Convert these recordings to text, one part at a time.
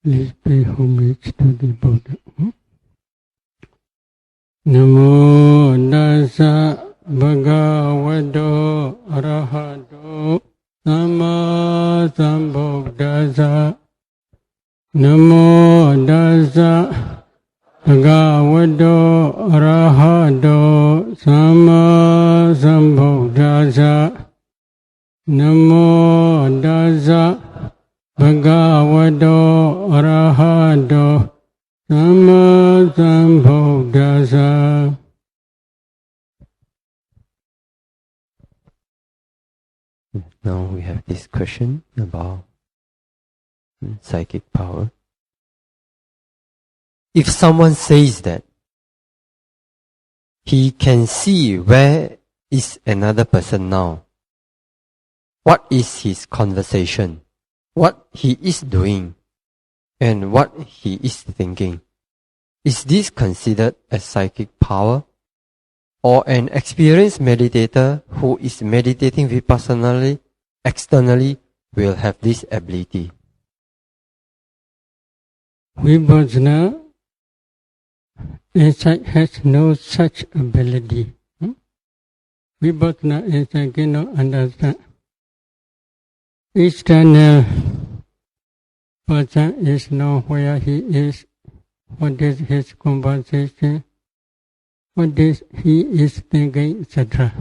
Please pay homage to the Buddha. Namo Tassa Bhagavato Arahato Samma Sambuddhassa. Namo Tassa Bhagavato Arahato Samma Sambuddhassa. Namo Tassa Bhagavato Arahato Samma Sambuddhassa. Now we have this question about psychic power. If someone says that he can see where is another person now, what is his conversation, what he is doing, and what he is thinking, is this considered a psychic power? Or an experienced meditator who is meditating vipassanally, externally, will have this ability? Vipassana insight has no such ability. Vipassana insight cannot understand. External person is known where he is, what is his conversation, what is he is thinking, etc.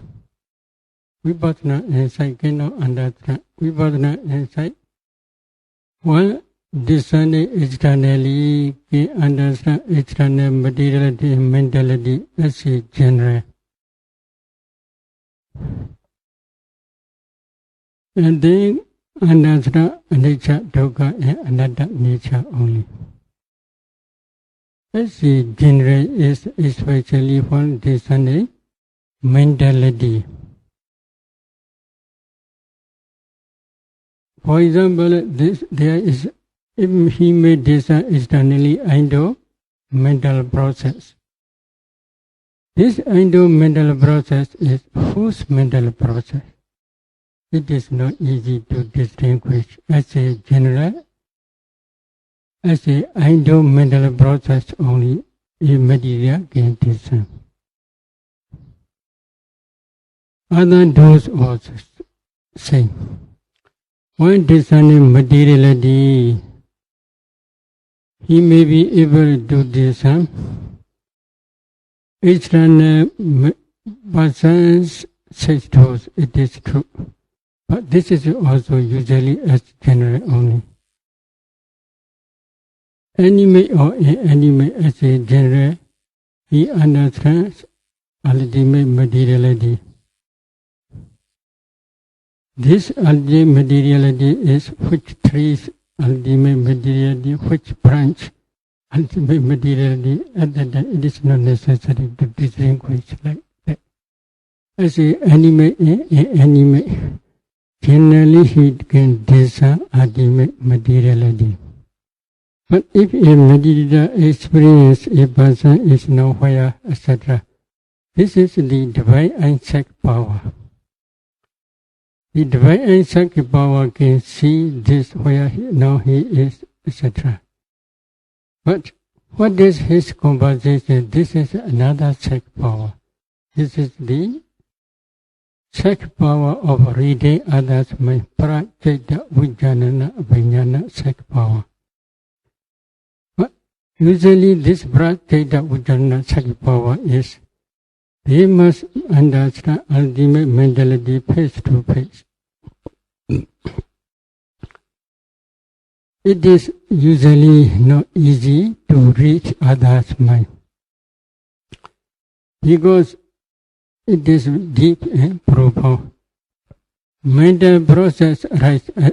Vipassana insight cannot understand. Vipassana insight, one discerning externally can understand external materiality and mentality as a general. And then understand anicca, dukkha and anatta nature only. As a general is especially one discerning mentality. For example, there is, if he may discern externally Indo mental process. This Indo mental process is whose mental process? It is not easy to distinguish as a general, as a Indo mental process only a material can discern. Other those also say, when discerning materiality, he may be able to discern external persons such those, it is true. But this is also usually as general only. Anime or inanimate as a general, he understands ultimate materiality. This ultimate materiality is which trees ultimate materiality, which branch ultimate materiality. At that time, it is not necessary to distinguish like that. As a inanimate, generally he can discern ultimate materiality. But if a meditator experience a person is nowhere, etc., this is the divine insight power. The divine insight power can see this where now he is, etc. But what is his conversation? This is another psych power. This is the psych power of reading others' mind, pratyekta vijnana vijnana psych power. But usually this pratyekta vijnana psych power is, they must understand ultimate mentality face to face. It is usually not easy to reach others' mind because it is deep and profound. Mental process arises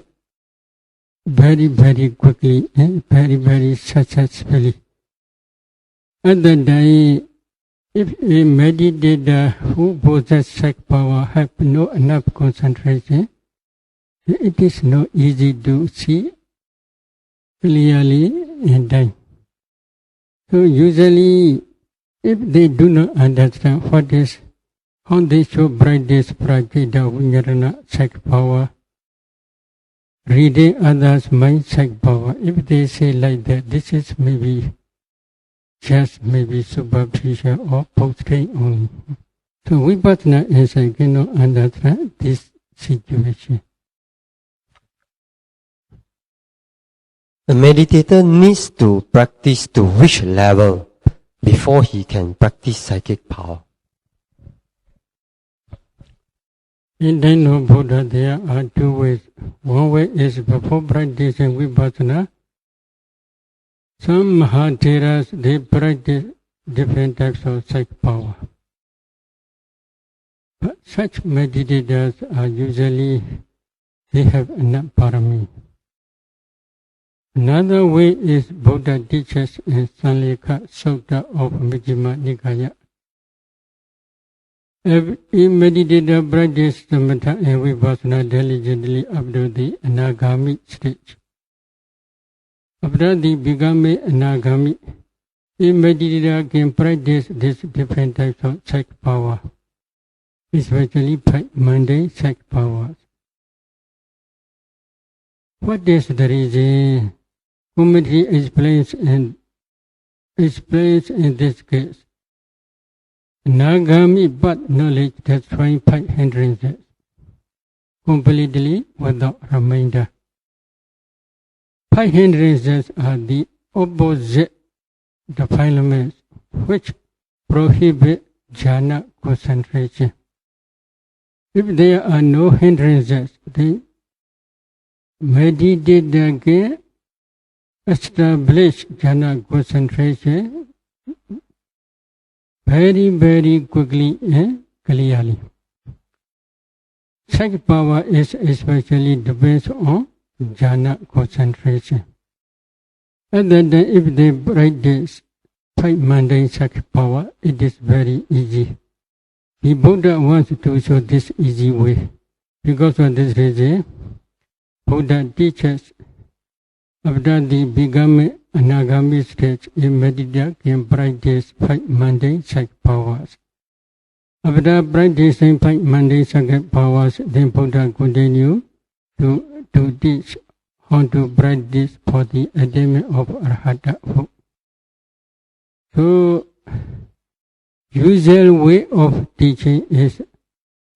very, very quickly and very, very successfully. At the time, if a meditator who possesses psych power has not enough concentration, it is not easy to see clearly in time. So usually, if they do not understand what is, how they should bright this pratyekta vijnana psych power, reading others' mind psych power. If they say like that, this is maybe just maybe superficial or portrait only. So Vipassana insight cannot understand this situation. The meditator needs to practice to which level before he can practice psychic power? In the name of Buddha, there are two ways. One way is before practicing Vipassana. Some Mahatheras, they practice different types of psychic power. But such meditators are usually, they have enough parami. Another way is Buddha teaches in Sanlekha Sutta of Majjhima Nikaya. Every meditator practices samatha and vipassana diligently up to the anagami stage. After the become anagami, a meditator can practice these different types of psychic power, especially mundane psychic powers. What is the reason? Commentary explains in this case. Anagami but knowledge destroying 5 hindrances completely without remainder. 5 hindrances are the opposite defilements which prohibit jhana concentration. If there are no hindrances, then meditator can establish jhana concentration very quickly and clearly. Psychic power is especially depends on jhana concentration. And then if they practice 5 mundane psychic power, it is very easy. The Buddha wants to show this easy way. Because of this reason, Buddha teaches after the become anagami stage, a meditator can practice 5 mundane psychic powers. After practicing 5 mundane psychic powers, then Buddha continue to teach how to practice for the attainment of arhathood. So, usual way of teaching is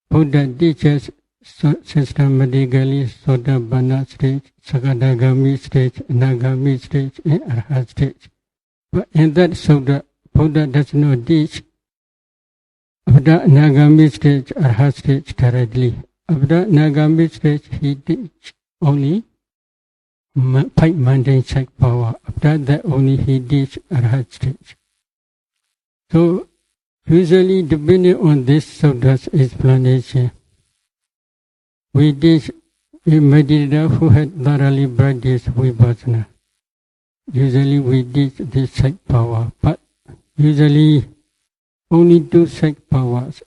Buddha teaches systematically Sotapanna stage, Sakadagami stage, Anagami stage, and Arhat stage. But in that Sutta, Buddha does not teach after Anagami stage, Arhat stage directly. After Anagami stage, he teaches only 5 mundane psychic power. After that, only he teaches Arhat stage. So, usually depending on this Sutta's explanation, we teach a meditator who had thoroughly practiced vipassana. Usually we teach this psychic power, but usually only 2 psychic powers,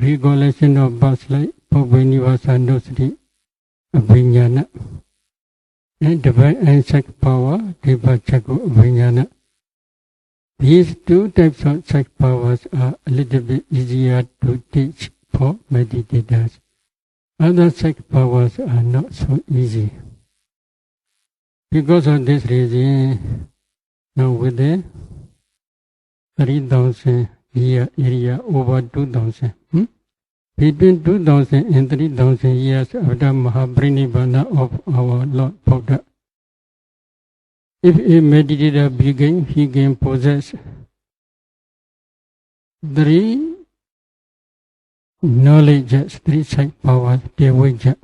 recollection of past life, Bhuvanivasa Abhiññana, and divine and psychic power, Dipachaku Abhiññana. These 2 types of psychic powers are a little bit easier to teach for meditators. Other psychic powers are not so easy. Because of this reason, now with the 3,000 year area, over 2,000. Between 2,000 and 3,000 years after Mahaparinibbana of our Lord Buddha, if a meditator begins, he can possess 3 knowledges, 3 psychic powers, Devajja,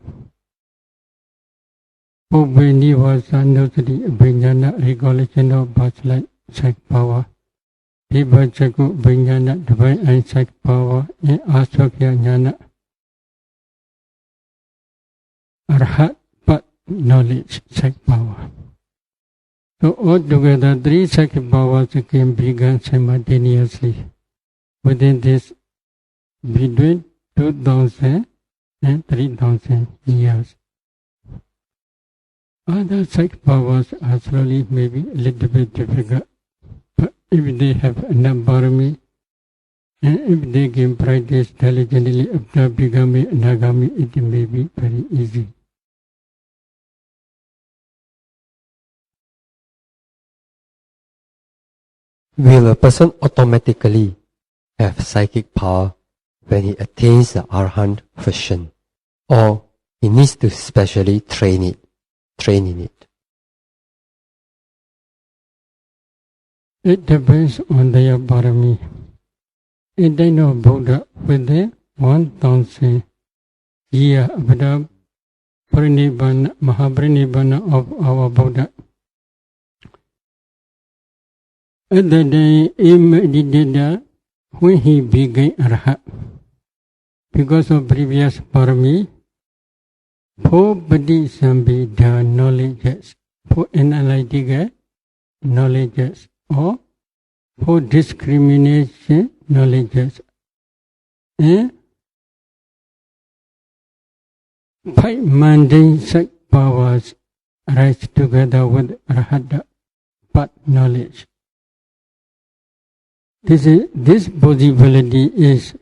Bhuvanivasa Abhiññana, recollection of past life, psychic power, Dipachaku Abhiññana, divine and psychic power, and Aswakya Jnana, Arhat, but knowledge, psychic power. So altogether, 3 psychic powers can begin simultaneously within this between 2,000 and 3,000 years. Other psychic powers are slowly maybe a little bit difficult, but if they have enough parami, and if they can practice diligently after becoming anagami, it may be very easy. Will a person automatically have psychic power when he attains the Arahant version, or he needs to specially train in it? It depends on their Bharami. In the name of Buddha, within 1,000 years of the Parinibbana, Mahaparinibbana of our Buddha, at the day he meditated when he became Arhat. Because of previous Parami, for Padisambhida knowledges, for analytical knowledges, or for discrimination knowledges, and 5 mundane sight powers rise together with Arhata path knowledge. This possibility is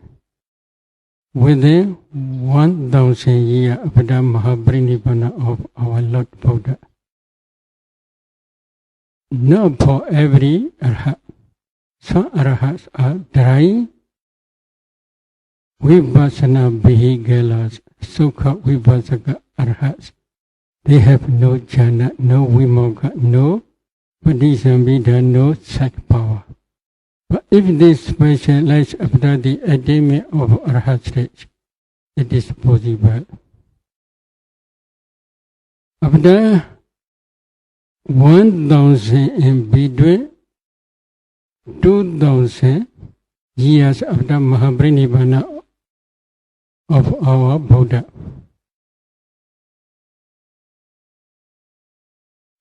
within 1,000 years of the Mahaparinibbana of our Lord Buddha. Not for every Arhat. Some Arhats are dry Vipassana Vihigalas, Sukha Vipassaka Arhats. They have no jhana, no vimokkha, no Padisambhida, no sight power. But if they specialize after the attainment of Arhat stage, it is possible. After 1,000 in between 2,000 years after Mahaparinibbana of our Buddha,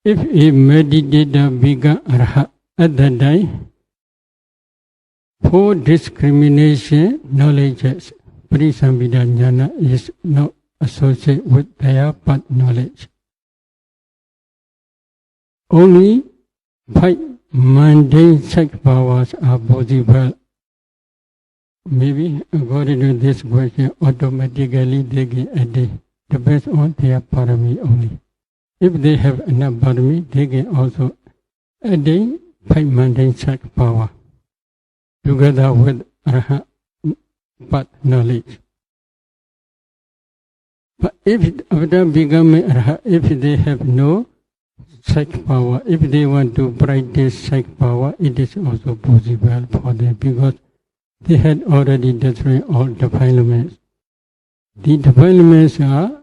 if a meditator become Arhat at that time, for discrimination knowledges, Parisambhida Jnana is not associated with their path knowledge. Only 5 mundane sight powers are possible. Maybe according to this question, automatically they get a day. Depends on their parami only. If they have enough parami, they can also a day 5 mundane sight power, together with Arhat path knowledge. But if after becoming Arhat, if they have no sight power, if they want to practice sight power, it is also possible for them because they had already destroyed all defilements. The defilements are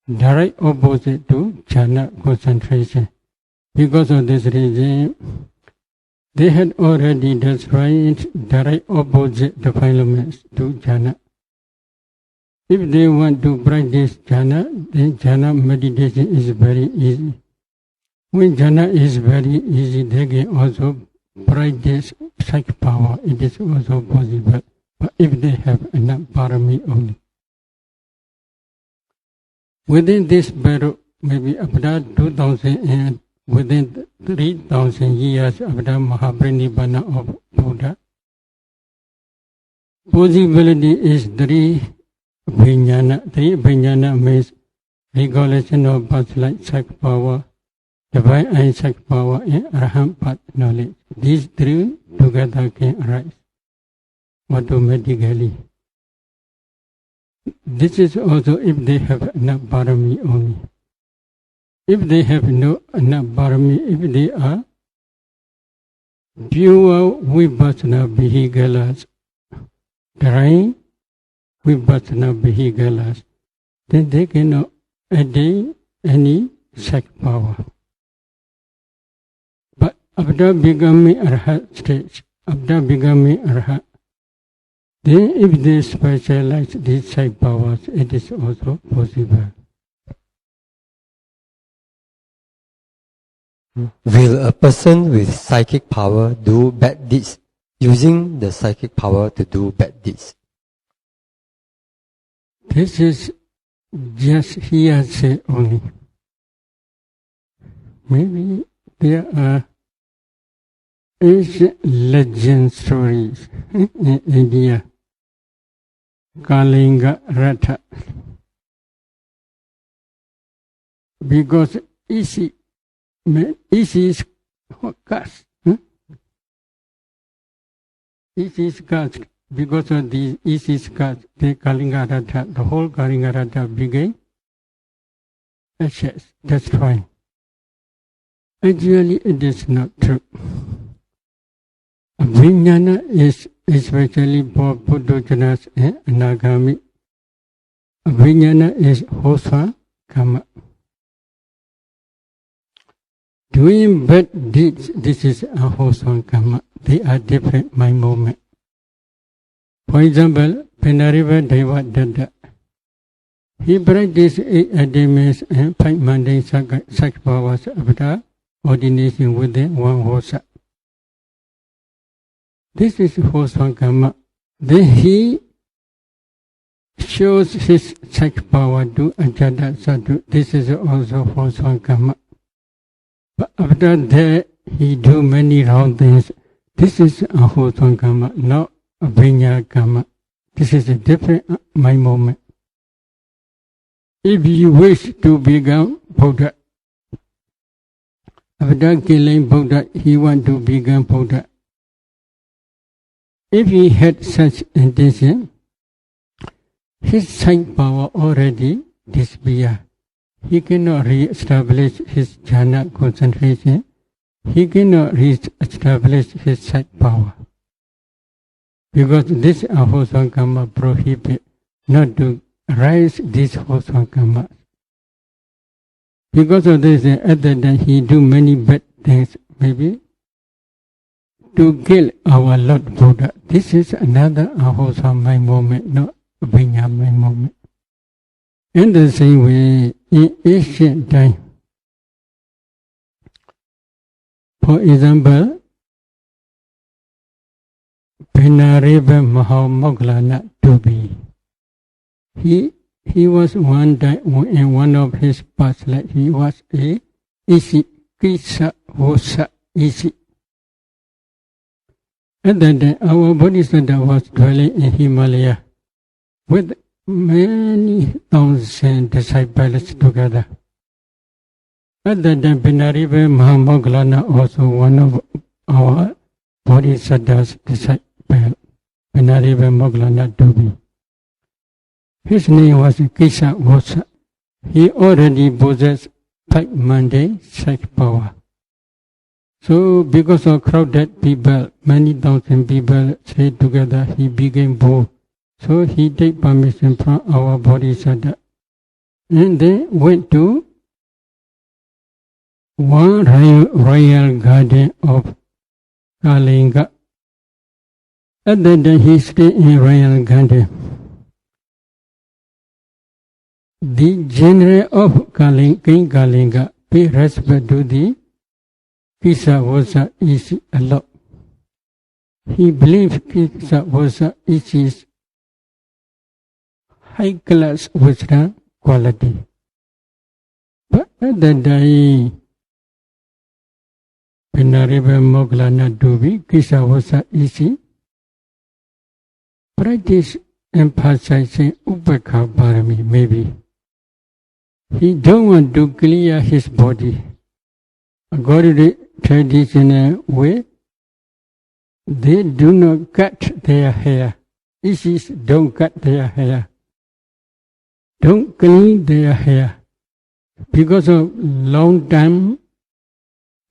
direct opposite to jhana concentration. Because of this reason, they had already destroyed direct opposite defilements to jhana. If they want to practice jhana, then jhana meditation is very easy. When jhana is very easy, they can also practice sight power. It is also possible. But if they have enough parami only. Within this period, maybe after 2,000 and within 3,000 years after Mahaparinibbana of Buddha, possibility is 3 abhiññāna. 3 abhiññāna means recollection of past life, sight power, divine eyesight power, and Arahant path knowledge. These 3 together can arise automatically. This is also if they have enough parami only. If they have no enough parami, if they are pure vipassana vehiculas, drying vipassana vehiculas, then they cannot attain any sight power. But after becoming Arhat stage, after becoming Arhat, then if they specialize these sight powers, it is also possible. Will a person with psychic power do bad deeds using the psychic power to do bad deeds? This is just hearsay only. Maybe there are ancient legend stories in India. Kalinga Ratha. Because easy is what caste. easy scars, because of these easy scars, the Kalinga Ratha, the whole Kalinga Ratha became ashes, destroyed. Actually, it is not true. Vijnana is especially for Puddhajanas and Anagami. Vijnana is Hosva Karma. Doing bad deeds, this is a Hosva Karma. They are different mind movement. For example, Penariva Deva Dada. He practiced 8 ademas and 5 mundane such powers after ordination within 1 hosa. This is Hosva Karma. Then he shows his such power to Ajada Sadhu. This is also Hosva Karma. But after that, he do many wrong things. This is a Hosva Karma, not a Vijnana Karma. This is a different mind moment. If you wish to become Buddha, after killing Buddha, he want to become Buddha. If he had such intention, his sight power already disappeared. He cannot re-establish his jhana concentration. He cannot re-establish his sight power. Because this Hosva Karma prohibit not to rise this Hosva Karma. Because of this, at that time he do many bad things, maybe to kill our Lord Buddha. This is another Hosva mind moment, not Vijnana mind moment. In the same way, in ancient time, for example, Penariva Mahamoggallana Dubhi. He was one day in one of his past life. He was a Isi, Kisa Hosa Isi. At that time, our Bodhisattva was dwelling in Himalaya with many thousand disciples together. At that time, Penariva Mahamoggallana also one of our Bodhisattva's disciples, Penariva Moggallana Dubhi. His name was Kisa Vosa. He already possessed 5 mundane such power. So because of crowded people, many thousand people stayed together, he became bored. So he take permission from our Bodhisattva. And they went to one royal garden of Kalinga. At that time he stayed in royal garden. The general of King Kalinga paid respect to the Kisa Vosa Isi a lot. He believed Kisa Vosa Isi's high class wisdom quality. But at that time, Penariva Moggallana Dubhi, Kisa Vosa Isi, practice emphasizing Upekha Parami, maybe. He don't want to clear his body. According to the traditional way, they do not cut their hair. Isis don't cut their hair. Don't clean their hair. Because of long time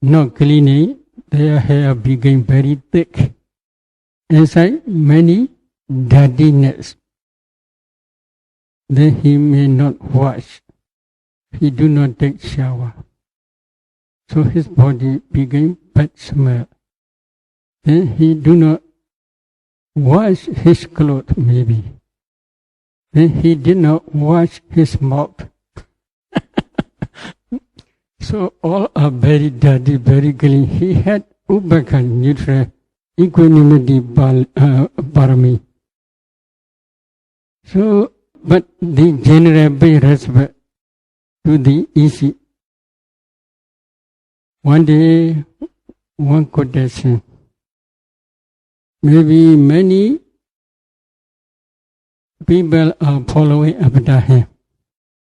not cleaning, their hair became very thick. Inside many dirtiness. Then he may not wash. He do not take shower. So his body became bad smell. Then he do not wash his clothes maybe. Then he did not wash his mouth. So all are very dirty, very clean. He had Upekha neutral equanimity parami. So, but the general pay respect to the easy. One day, one quotation. Maybe many people are following after him,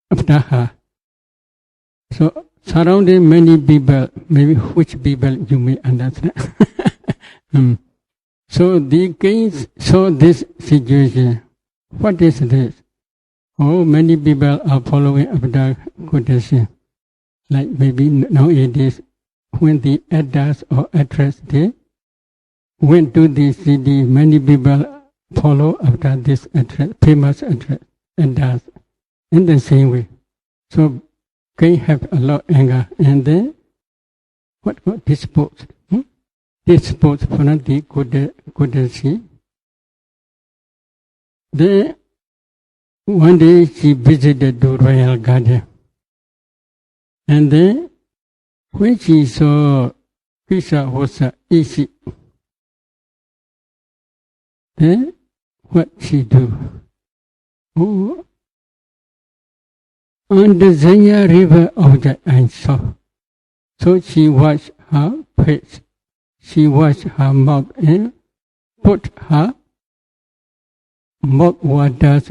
after her. So, surrounding many people, maybe which people you may understand. So the kings saw this situation. What is this? Oh, many people are following after Buddhism. Like maybe nowadays, when the elders or actress they went to the city, many people follow after this actress, famous actress, elders, in the same way. So they have a lot of anger, and then what dispose? Dispose from the Buddhism. Then one day she visited the royal garden. And then when she saw Krishna was easy, then what she do? Oh, on the Zanya river object I saw. So she washed her face, she washed her mouth and put her mouth water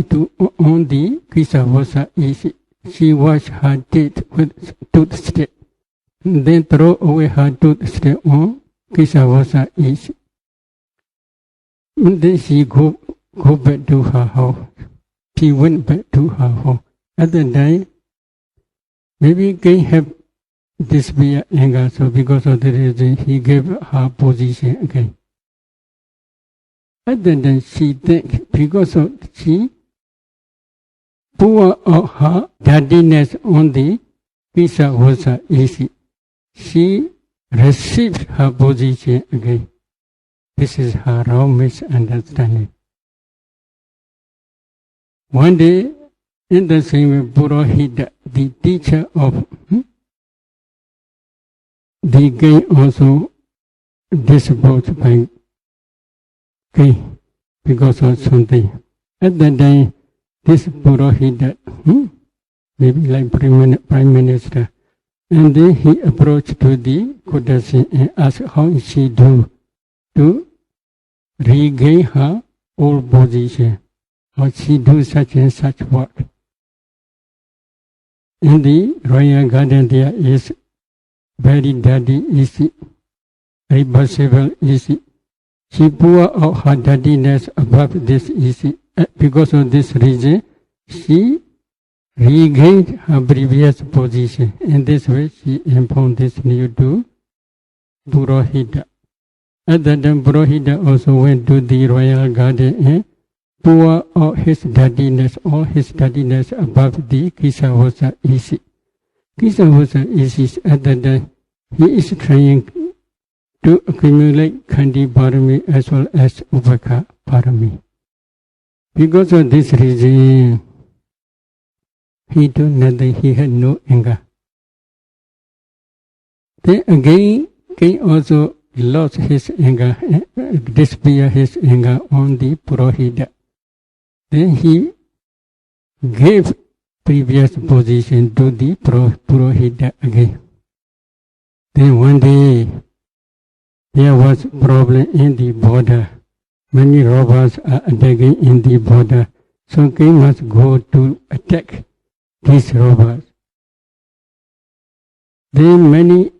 on the Krishna was easy. She washed her teeth with toothstick, then throw away her toothstick on Krishna was easy. And then she go back to her house. She went back to her home. At the time, maybe they have this be anger, so because of the reason he gave her position again. At the time she think because of she pour out her dirtiness on the Krishna was easy. She received her position again. This is her wrong misunderstanding. One day, in the same way, Purohita, the teacher of the king, also disposed by king because of something. At that time, this Purohita, maybe like prime minister, and then he approached to the Kudasi and asked how she do to regain her old position, or she do such and such work. In the royal garden there is very dirty, easy, reversible, easy. She pour out her dirtiness above this easy. Because of this reason, she regained her previous position. In this way, she informed this new to Purohita. At that time, Purohita also went to the royal garden and pour out his dirtiness, all his dirtiness above the Kisavasa easy. Kisavasa easy at that time, he is trying to accumulate Khandi Parami as well as Upaka Parami. Because of this reason, he did nothing, he had no anger. Then again, he also lost his anger, disappeared his anger on the Purohita. Then he gave previous position to the Purohita again. Then one day, there was problem in the border. Many robbers are attacking in the border, so king must go to attack these robbers. Then many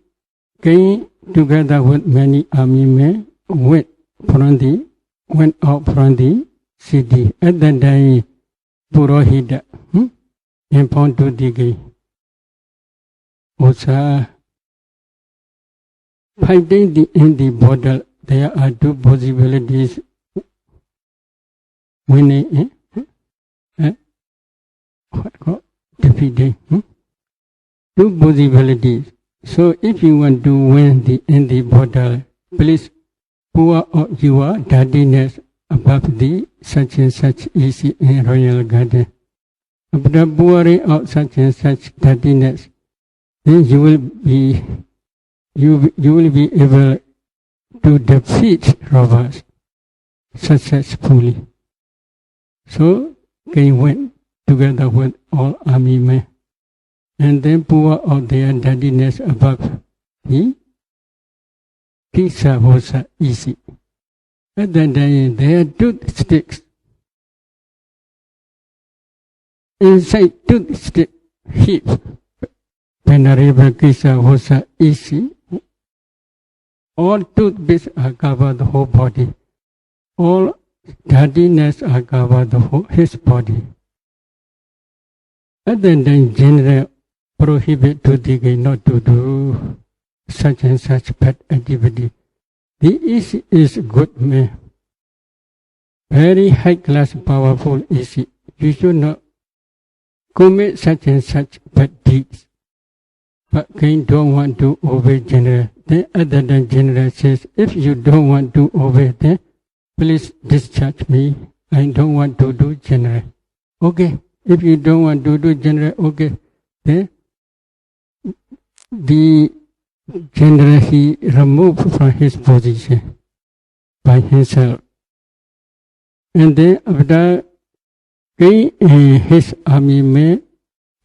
king, together with many army men, went out from the city. At that time, Purohita informed to the king, Osa, fighting in the border, there are two possibilities. Winning, defeating. Two possibilities. So if you want to win in the battle, please pour out your dirtiness above the such and such easy in royal garden. After pouring out such and such dirtiness, then you will be able to defeat robbers successfully. So they went together with all army men and then pour out their dirtiness above the Kisa was easy. At that time, there are toothsticks. Inside toothstick heap, Venerable Kisa was easy. All toothpicks are covered the whole body. all dirtiness are covered his body. At the time, general prohibit to the not to do such and such bad activity. The issue is good man, very high class, powerful issue. You should not commit such and such bad deeds. But Cain don't want to obey general. Then other than general says, if you don't want to obey, then please discharge me. I don't want to do general. Okay, if you don't want to do general, okay. Then the general he removed from his position by himself. And then after Cain and his army men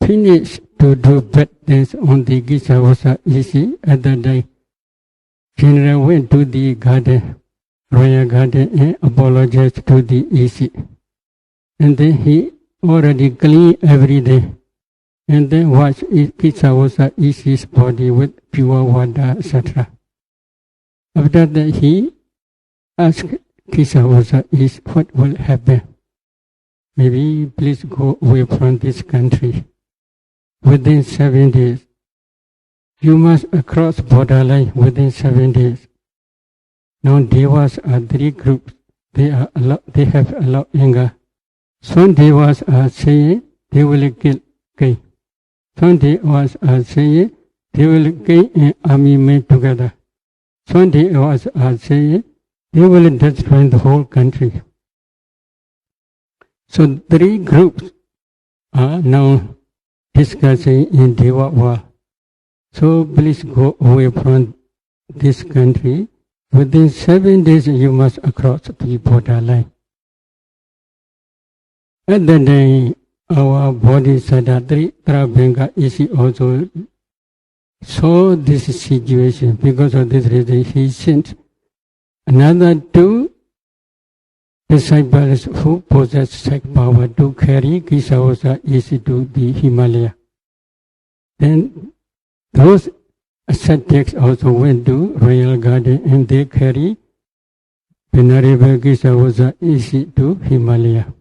finished to do bad things on the Kisavasa issue, at that day, general went to the garden, royal garden, and apologized to the issue. And then he already clean every day. And then wash Kisavasa issue's body with pure water, etc. After that, he asked Kisavasa is what will happen. Maybe please go away from this country. Within 7 days. You must cross borderline within 7 days. Now devas are 3 groups. They have a lot of anger. Some devas are saying they will kill Cain. Some devas are saying they will kill an army men together. Some devas are saying they will destroy the whole country. So 3 groups are now discussing in Deva war. So please go away from this country. Within 7 days you must cross the borderline. At that day, our Bodhisattva Trabhenga is also saw this situation. Because of this reason, he sent another 2 disciples who possess psychic power to carry Kisavasa issue to the Himalaya. Then those ascetics also went to royal garden and they carry Venerable Kisavasa issue to Himalaya.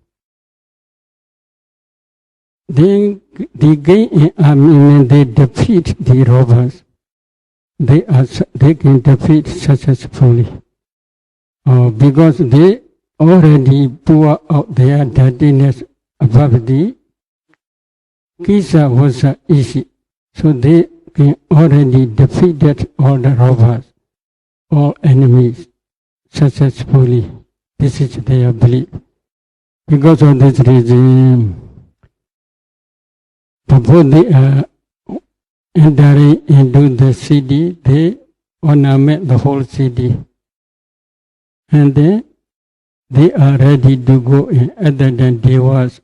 Then the Cain army men they defeat the robbers. They can defeat successfully. Because they already pour out their dirtiness above the Kisavasa issue. So they can already defeated all the robbers, all enemies successfully. This is their belief. Because of this reason, before they are entering into the city, they ornament the whole city. And then they are ready to go in. Other than devas,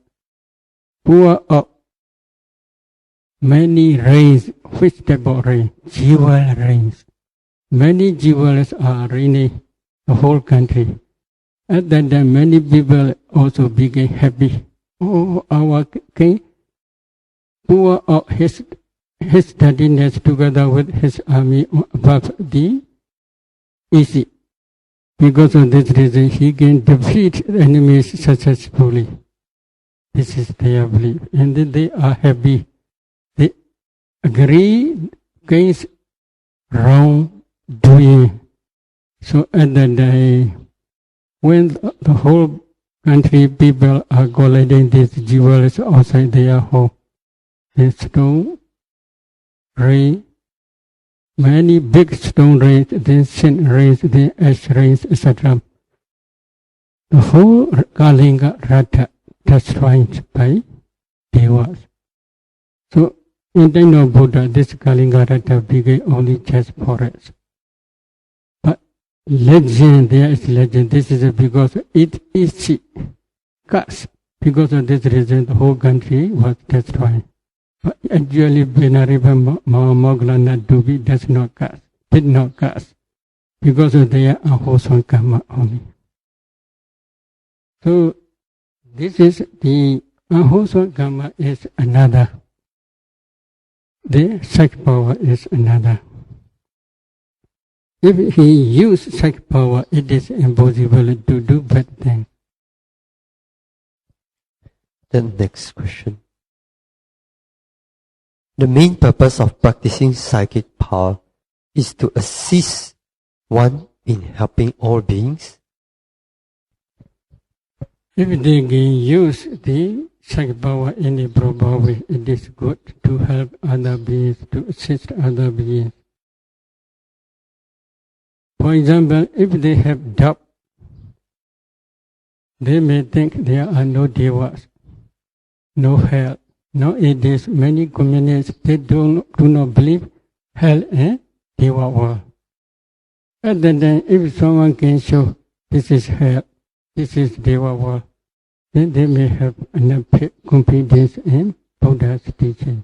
pour out many rains, vegetable rain, jewel rains. Many jewels are raining the whole country. At that time, many people also became happy. Oh, our king pour out his dirtiness together with his army above the issue. Because of this reason, he can defeat enemies successfully. This is their belief. And then they are happy. They agree against wrongdoing. So at that day, when the whole country people are collecting these jewels outside their home, the stone rain, many big stone rains, then sin rains, then ash rains, etc. The whole Kalinga Ratha destroyed by devas. So in the time of Buddha, this Kalinga Ratha became only just forest. But legend, there is legend. This is because it is cursed. Because of this reason, the whole country was destroyed. But actually, Venerable Moggallana Dubhi does not curse, did not curse, because of their unwholesome karma only. So, this is the unwholesome karma is another. The psychic power is another. If he use such power, it is impossible to do bad things. Then next question. The main purpose of practicing psychic power is to assist one in helping all beings. If they can use the psychic power in a proper way, it is good to help other beings, to assist other beings. For example, if they have doubt, they may think there are no devas, no hell. Nowadays, many communities, they do not believe hell and deva world. At that time, if someone can show this is hell, this is deva world, then they may have enough confidence in Buddha's teaching.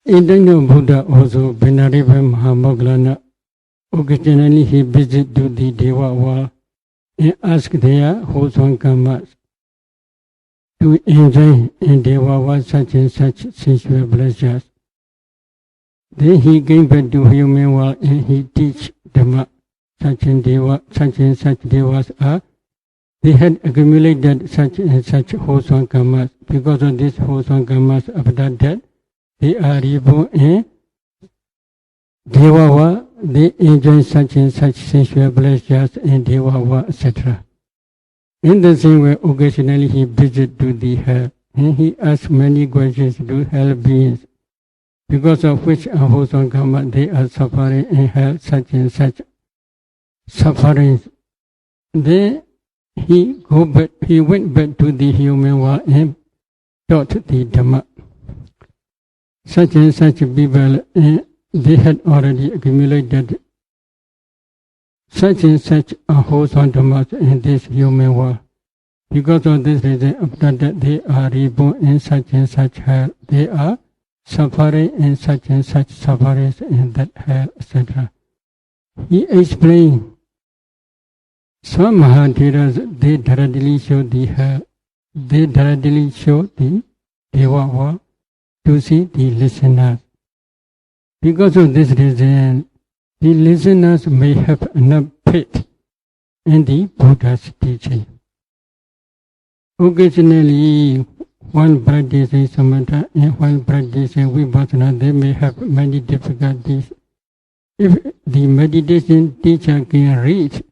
In the name of Buddha also, Venerable Mahamoggallana, occasionally he visits to the deva world and asks their wholesome karmas to enjoy in deva world such and such sensual pleasures. Then he came back to human world and he teach Dhamma. Such and such devas are. They had accumulated such and such wholesome karmas. Because of this wholesome karmas, after that, they are reborn in deva world. They enjoy such and such sensual pleasures in deva world, etc. In the same way, occasionally he visits to the hell and he asks many questions to hell beings, because of which unwholesome karma they are suffering in hell, such and such sufferings. Then he went back to the human world and taught the Dhamma. Such and such people, they had already accumulated such and such unwholesome Dhammas in this human world. Because of this reason, after that they are reborn in such and such hell. They are suffering in such and such sufferings in that hell, etc. He explained, some Mahatheras, they directly show the hell, they directly show the deva world to see the listeners. Because of this reason, the listeners may have enough faith in the Buddha's teaching. Occasionally, while practicing samatha and while practicing vipassana, they may have many difficulties. If the meditation teacher can reach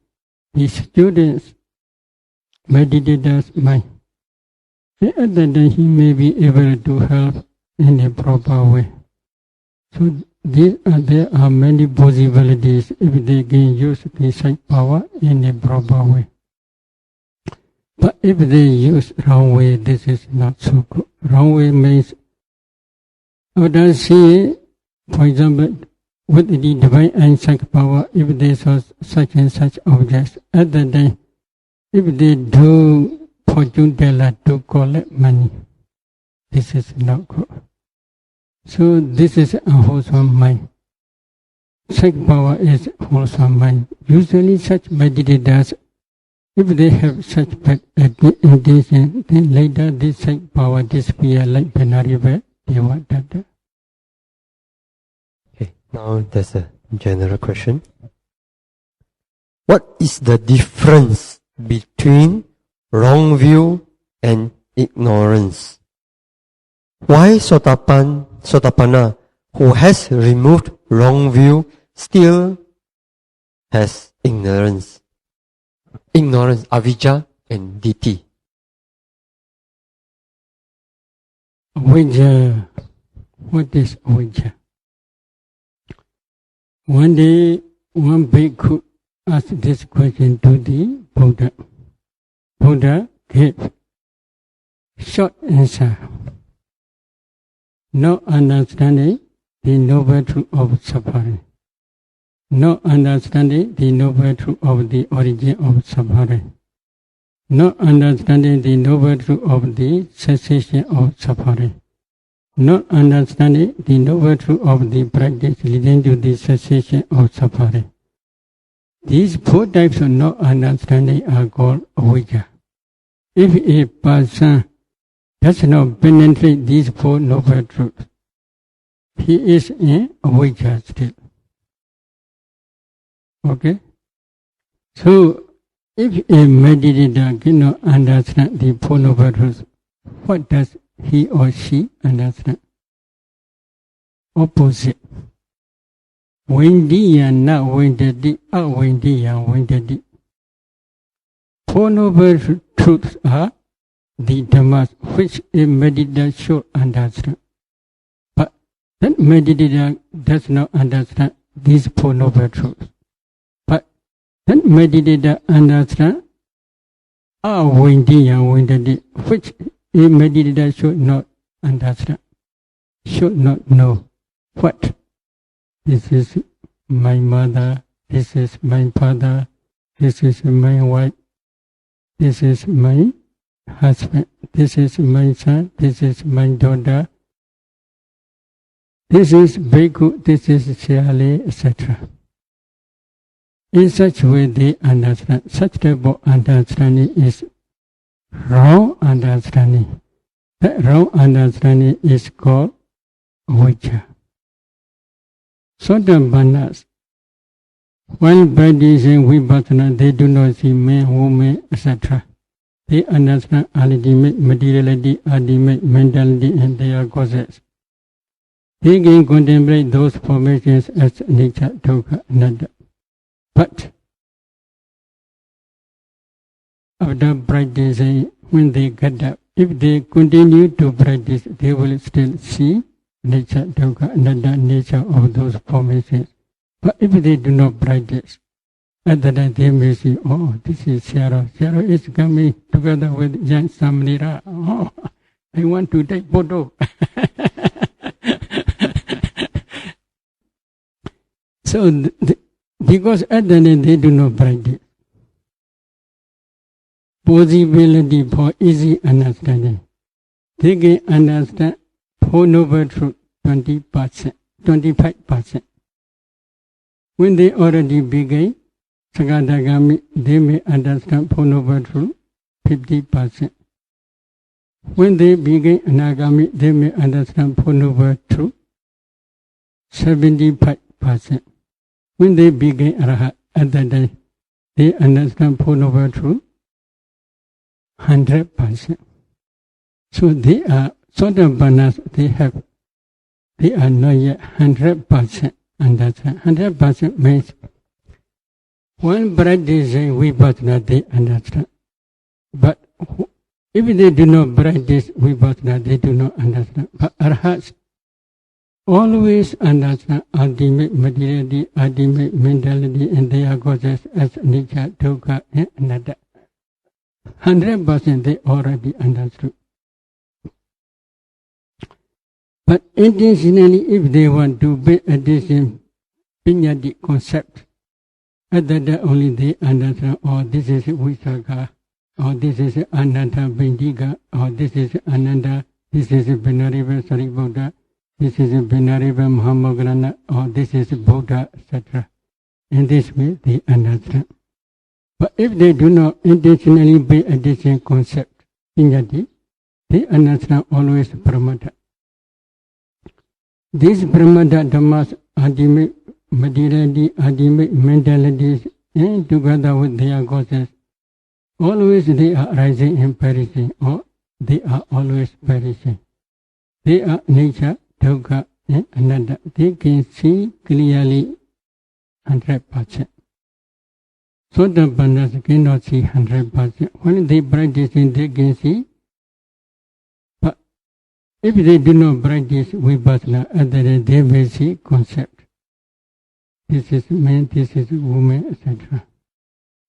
the students' meditators' mind, at that time he may be able to help in a proper way. So there are many possibilities if they can use the psychic power in a proper way. But if they use wrong way, this is not so good. Wrong way means, after seeing, for example, with the divine and psychic power, if they saw such and such objects, at that time, if they do fortune teller to collect money, this is not good. So this is a wholesome mind. Psychic power is wholesome mind. Usually such meditators, if they have such bad intention, then later this psychic power disappears like Venerable Devadatta. Okay, now there's a general question. What is the difference between wrong view and ignorance? Why Sotapanna, who has removed wrong view, still has ignorance? Ignorance, avijja and ditthi. Avijja. What is avijja? One day, one bhikkhu asked this question to the Buddha. Buddha gave short answer. No understanding the noble truth of suffering. No understanding the noble truth of the origin of suffering. No understanding the noble truth of the cessation of suffering. No understanding the noble truth of the practice leading to the cessation of suffering. These four types of no understanding are called avijja. If a person does not penetrate these four noble truths, he is in avijja still. Okay? So, if a meditator cannot understand the Four Noble Truths, what does he or she understand? Opposite. Vindiya na vindati, avindiya vindati. Four Noble Truths are the Dhammas which a meditator should understand. But that meditator does not understand these Four Noble Truths. But that meditator understands avindiya vindati, which a meditator should not understand, should not know. What? This is my mother, this is my father, this is my wife, this is my husband, this is my son, this is my daughter, this is Bhikkhu, this is Shyali, etc. In such way they understand. Such type of understanding is wrong understanding. That wrong understanding is called avijja. Sotapannas, while practicing vipassana, they do not see men, women, etc. They understand ultimate materiality, ultimate mentality, and their causes. They can contemplate those formations as nature, dukkha, anatta. But after practicing, when they get up, if they continue to practice, they will still see nature, dukkha, anatta, nature of those formations. But if they do not practice, at that time they may see, oh, this is Shara. Shara is coming together with young Samnira. Oh, I want to take photo. So, because at that time they do not practice. Possibility for easy understanding. They can understand Four Noble Truths 20%, 25%. When they already begin Sakadagami, they may understand Four Noble Truths 50%. When they begin Anagami, they may understand Four Noble Truths 75%. When they begin Arahat, at that time, they understand Four Noble Truths 100%. So they are Sotapannas, they are not yet 100% understand. 100% means when practicing vipassana, they understand. But if they do not practice vipassana, they do not understand. But arhats always understand ultimate materiality, ultimate mentality, and their causes as nature, dukkha, and anatta. 100% they already understood. But intentionally, if they want to pay attention, Pinyati concept, at that time only they understand, oh, this is Visakha, or this is Ananta Bindika, or this is Ananda, this is Venerable Sariputta, this is Venerable Mahamoggallana, or this is Buddha, etc. In this way, they understand. But if they do not intentionally pay attention concept, Pinyati, they understand always Pramata. These Pramata Dhammas, ultimate materiality, ultimate mentalities, and together with their causes, always they are rising and perishing, or they are always perishing. They are nature, dukkha, and anatta. They can see clearly 100%. Sotapannas cannot see 100%. When they practice, they can see. But if they do not practice vipassana, they may see concept. This is man, this is woman, etc.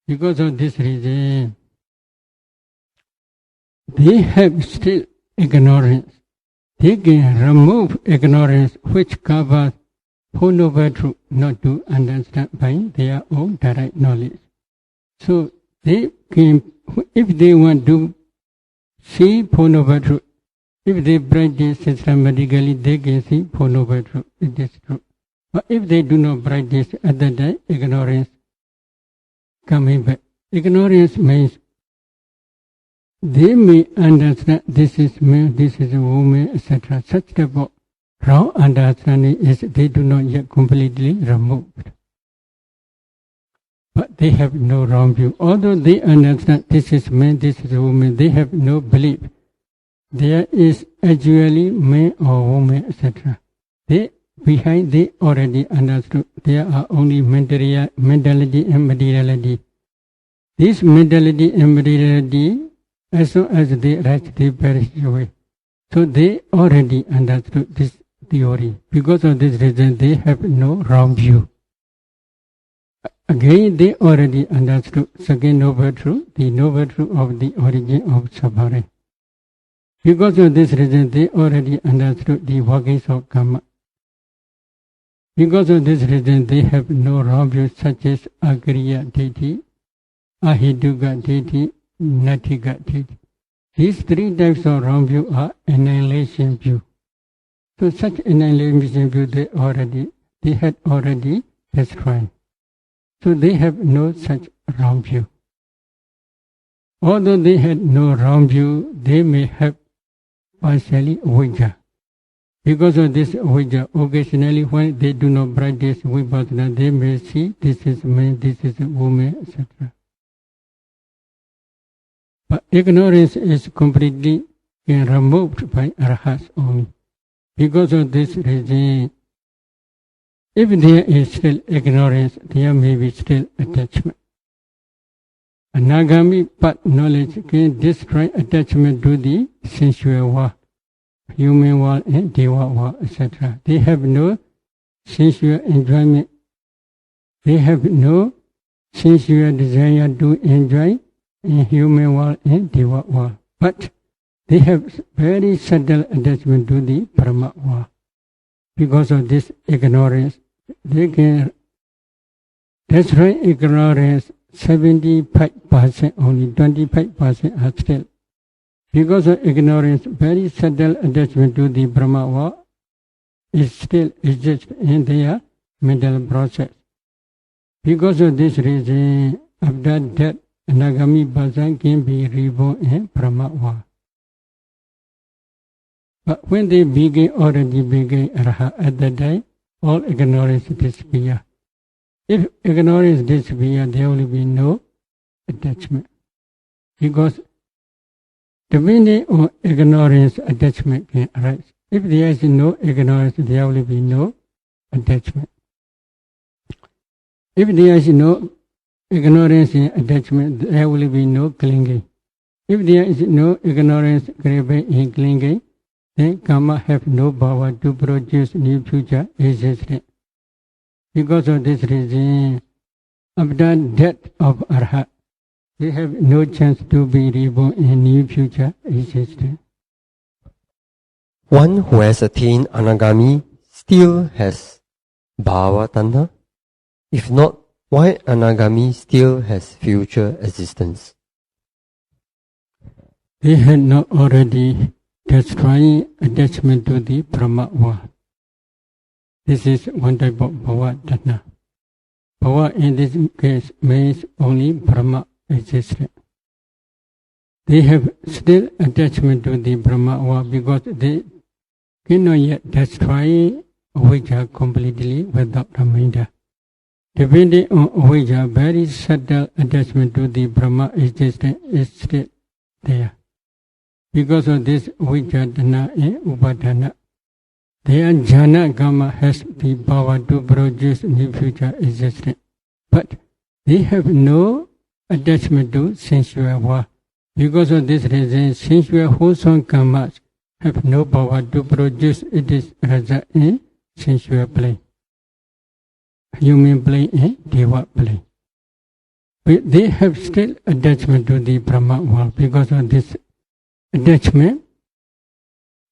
Because of this reason, they have still ignorance. They can remove ignorance which covers Four Noble Truths not to understand by their own direct knowledge. So they can, if they want to see Four Noble Truths, if they practice systematically, they can see Four Noble Truths. It is true. But if they do not practice at that time, ignorance coming back. Ignorance means they may understand this is man, this is a woman, etc. Such type of wrong understanding is they do not yet completely removed. but they have no wrong view. Although they understand this is man, this is woman, they have no belief. There is actually man or woman, etc. Behind they already understood there are only mentality and materiality. This mentality and materiality, as soon as they rise, they perish away. So they already understood this theory. Because of this reason, they have no wrong view. Again, they already understood second noble truth, the noble truth of the origin of suffering. Because of this reason, they already understood the workings of karma. Because of this reason, they have no wrong views such as Agriya deity, Ahiduga deity, Natiga deity. These three types of wrong view are annihilation view. So such annihilation view they had already destroyed. So they have no such wrong view. Although they had no wrong view, they may have partially avijja. Because of this avijja, occasionally when they do not practice vipassana, they may see this is man, this is a woman, etc. But ignorance is completely removed by arahats only. Because of this reason, if there is still ignorance, there may be still attachment. Anagami path knowledge can destroy attachment to the sensual world, human world and deva world, etc. They have no sensual enjoyment. They have no sensual desire to enjoy in human world and deva world. But they have very subtle attachment to the Brahma world. Because of this ignorance, they can destroy ignorance 75%, only 25% are still. Because of ignorance, very subtle attachment to the Brahma world is still exists in their mental process. Because of this reason, after death, Anagami person can be reborn in Brahma world. But when they already begin Arahat, at that time, all ignorance disappears. If ignorance disappears, there will be no attachment. Because depending on ignorance, attachment can arise. If there is no ignorance, there will be no attachment. If there is no ignorance and attachment, there will be no clinging. If there is no ignorance, craving and clinging, then karma have no power to produce new future existence. Because of this reason, after death of Arhat, they have no chance to be reborn in new future existence. One who has attained Anagami still has bhava tanha? If not, why Anagami still has future existence? They had not already destroyed attachment to the Brahma world. This is one type of bhava tanha. Bhava in this case means only Brahma existence. They have still attachment to the Brahma world because they cannot yet destroy avijja completely without remainder. Depending on avijja, very subtle attachment to the Brahma existence is still there. Because of this avijja tanha and upadana, their jhana karma has the power to produce new future existence. But they have no attachment to sensual world. Because of this reason, sensual wholesome karmas have no power to produce its result in sensual plane, human plane and deva plane. But they have still attachment to the Brahma world. Because of this attachment,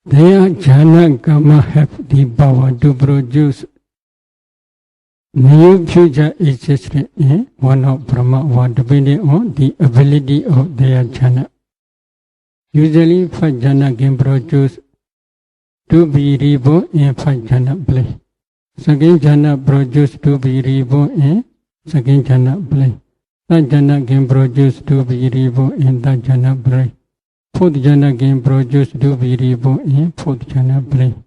their jhana karma have the power to produce new future existence in one of Brahma world depending on the ability of their jhana. Usually, first jhana can produce to be reborn in first jhana plane. Second jhana produce to be reborn in second jhana plane. Third jhana can produce to be reborn in third jhana plane. Fourth jhana can produce to be reborn in fourth jhana plane.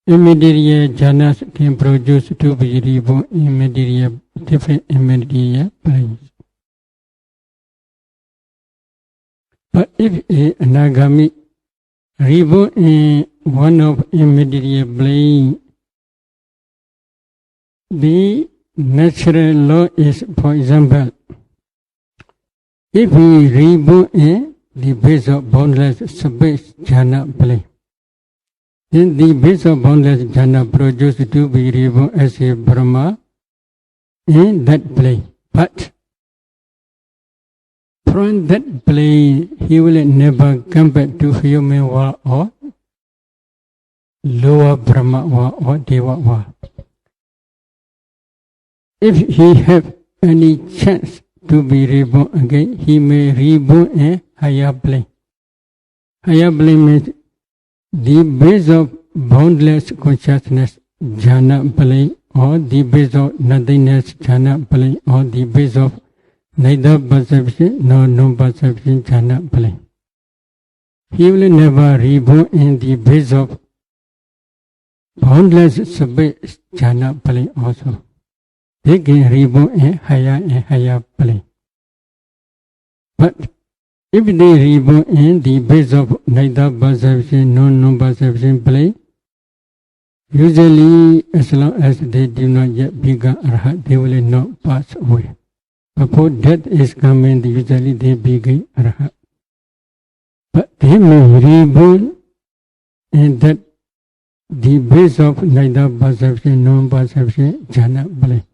Immediate jhanas can produce to be reborn in material different immediate planes. But if a anagami reborn in one of immediate plane, the natural law is, for example, if he reborn in the base of boundless space jhana plane, then the base of boundless jhana produced to be reborn as a Brahma in that plane. But from that plane, he will never come back to human world or lower Brahma world or Deva world. If he have any chance to be reborn again, he may reborn in higher plane. Higher plane means the base of boundless consciousness jhana plane, or the base of nothingness jhana plane, or the base of neither perception nor non-perception jhana plane. He will never reborn in the base of boundless space jhana plane also. They can reborn in higher plane. But if they reborn in the base of neither perception nor non-perception plane, usually as long as they do not yet become arhat, they will not pass away. Before death is coming, usually they become arhat. But they may reborn in that the base of neither perception nor non-perception jhana plane.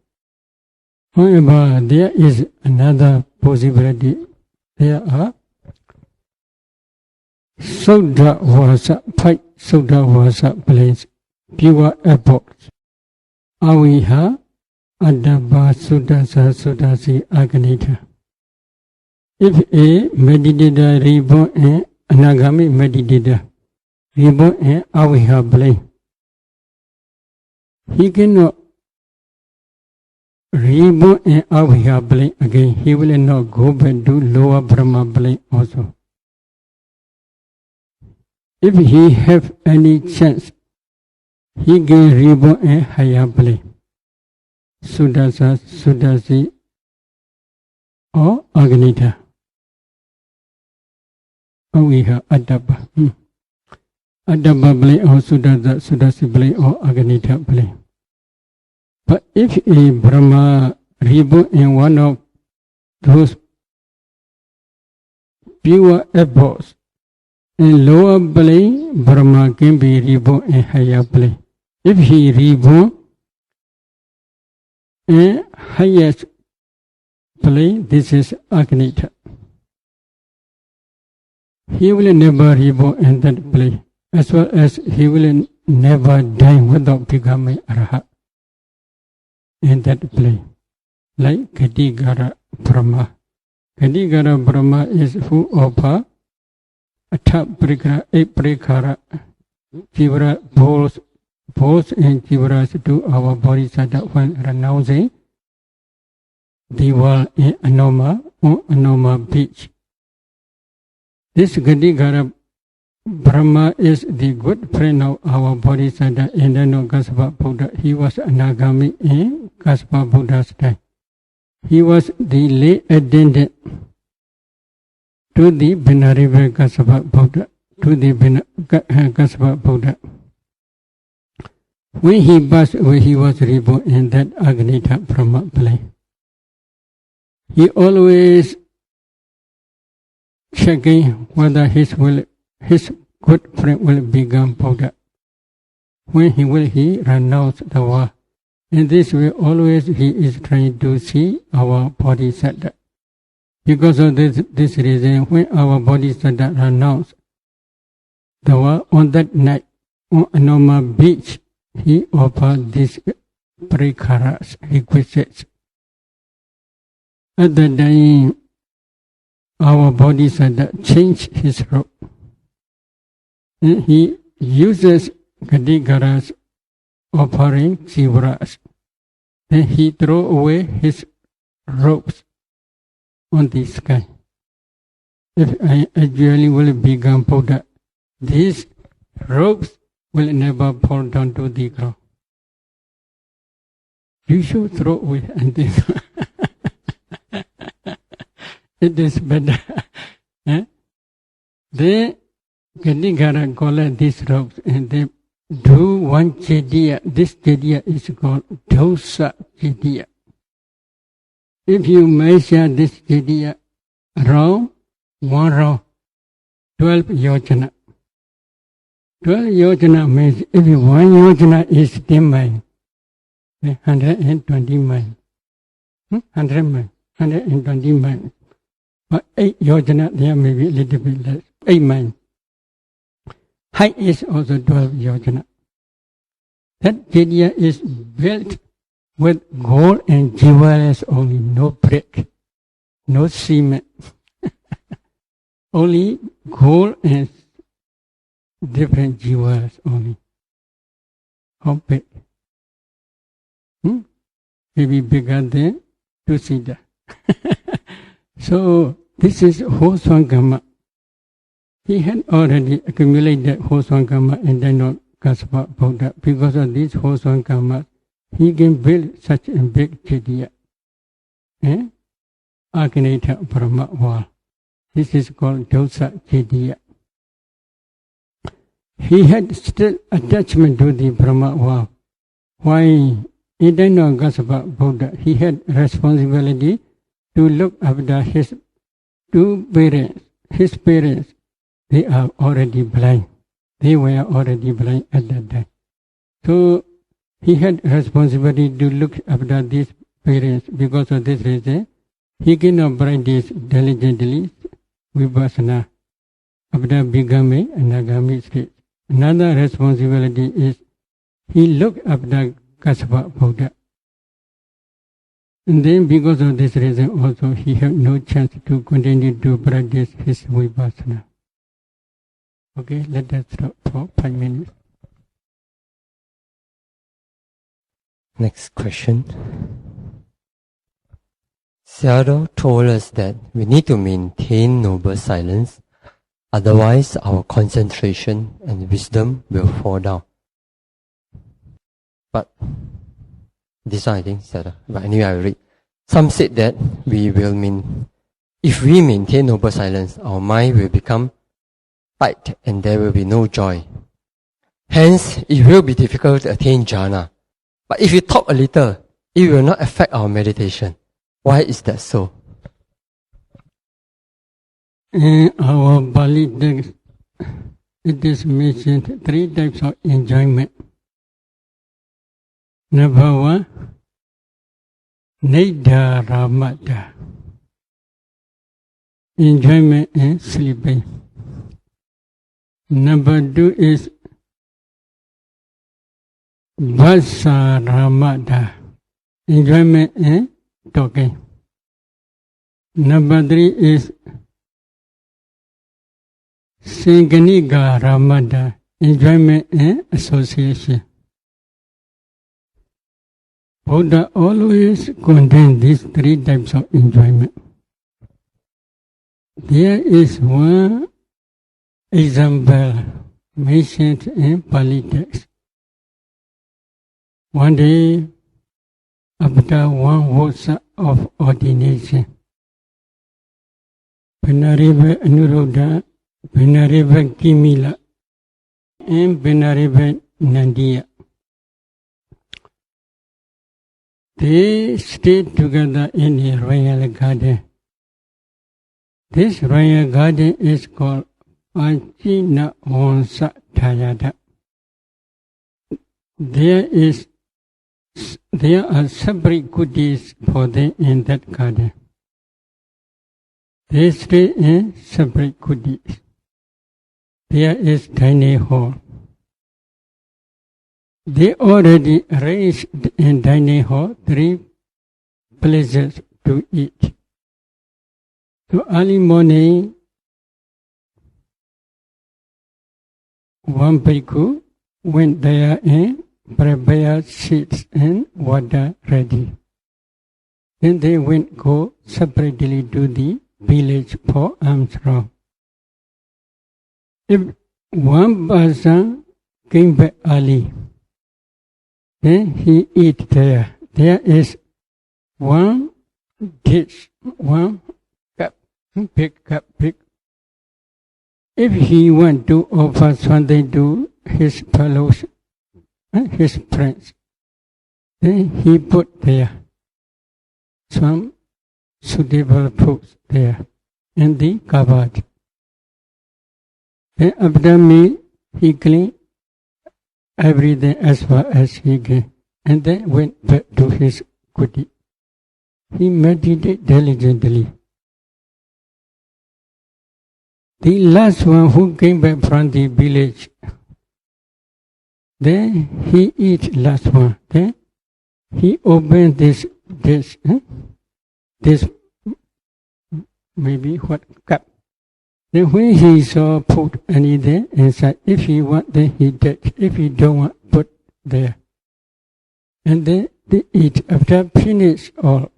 However, there is another possibility. There are Suddhavasa, 5 Suddhavasa planes, pure epochs. Aviha, Adabha, Suddhasa, Suddhasi, Aganita. If a meditator reborn in Anagami meditator, reborn in Aviha plane, he cannot reborn in Aviha plane again. He will not go back to lower Brahma plane also. If he have any chance, he can reborn in higher plane. Suddhasa, Suddhasi, or Aganita. Aviha, Adabha. Adabha plane or Suddhasa, Suddhasi plane or Aganita plane. But if a Brahma reborn in one of those pure epochs, in lower plane, Brahma can be reborn in higher plane. If he reborn in highest plane, this is Agnita. He will never reborn in that plane, as well as he will never die without becoming Arhat in that plane. Like Gadigara Brahma. Gadigara Brahma is full of Atha Prikara, 8 Prikara, Jivara, balls and Jivaras to our bodhisattva when renouncing the world in Anoma or Anoma beach. This Gadigara Brahma is the good friend of our bodhisattva in the Kasapa Buddha. He was Anagami in Kasapa Buddha's time. He was the lay attendant to the Venerable Kasapa Buddha, Kasapa Buddha. When he passed away, he was reborn in that Agnita Brahma plane. He always checking whether his good friend will become Buddha. When he renounce the world. In this way, always he is trying to see our bodhisattva. Because of this reason, when our bodhisattva renounce the world on that night, on Anoma beach, he offered these prekaras, requisites. At that time, our bodhisattva changed his robe. And he uses Gadigaras offering Jivaras. Then he throw away his robes on the sky. If I actually will become Buddha, these robes will never fall down to the ground. You should throw away and then it is better. They Gadigara collect these ropes and they do one chediya. This chediya is called dosa chediya. If you measure this chediya round, one round, 12 yojana. 12 yojana means if one yojana is 10 miles, 120 miles. 100 miles, 120 miles. But 8 yojana, there may be a little bit less. 8 miles. Height is also 12 yojana. That chediya is built with gold and jewels only, no brick, no cement. Only gold and different jewels only. How big? Maybe bigger than 2-seater. So this is Hoswangama. He had already accumulated Hoswangama and then not Kassapa Buddha. Because of this Hoswangama, he can build such a big chediya. Agneta Brahma wall. This is called Dosa Chediya. He had still attachment to the Brahma wall. Why? He did not Kassapa Buddha. He had responsibility to look after his two parents. His parents, they are already blind. They were already blind at that time. So he had responsibility to look after these parents. Because of this reason, he cannot practice diligently vipassana after becoming Anagami state. Another responsibility is he looked after Kassapa Buddha. And then because of this reason also he had no chance to continue to practice his vipassana. Okay, let us stop for 5 minutes. Next question. Sayadaw told us that we need to maintain noble silence, otherwise our concentration and wisdom will fall down. But this one I think Sayadaw, but anyway I read. Some said that if we maintain noble silence, our mind will become tight and there will be no joy. Hence, it will be difficult to attain jhana. But if you talk a little, it will not affect our meditation. Why is that so? In our Bali text, it is mentioned 3 types of enjoyment. Number 1, Nidharamata. Enjoyment in sleeping. Number 2 is Vasaramata. Enjoyment in talking. Number 3 is Singhanikaramata. Enjoyment in association. Buddha always condemned these 3 types of enjoyment. There is one example mentioned in Pali text. One day, after 1 versa of ordination, Venerable Anuruddha, Venerable Kimila, and Venerable Nandiya, they stayed together in a royal garden. This royal garden is called Pachina Vansa Thayata. There are separate kutis for them in that garden. They stay in separate kutis. There is dining hall. They already arranged in dining hall 3 places to eat. So early morning, one bhikkhu went there and prepared seats and water ready. Then they go separately to the village for alms round. If one person came back early, then he eat there there is one dish, one cup, big cup, big. If he want to offer something to his fellows, his friends, then he put there some suitable foods there in the cupboard. Then after meal, he clean everything as far as he can, and then went back to his kuti. He meditated diligently. The last one who came back from the village, then he eat last one. Then he opened this maybe what cup. Then when he saw put anything inside, if he want, then he take. If he don't want, put there. And then they eat. After finish all,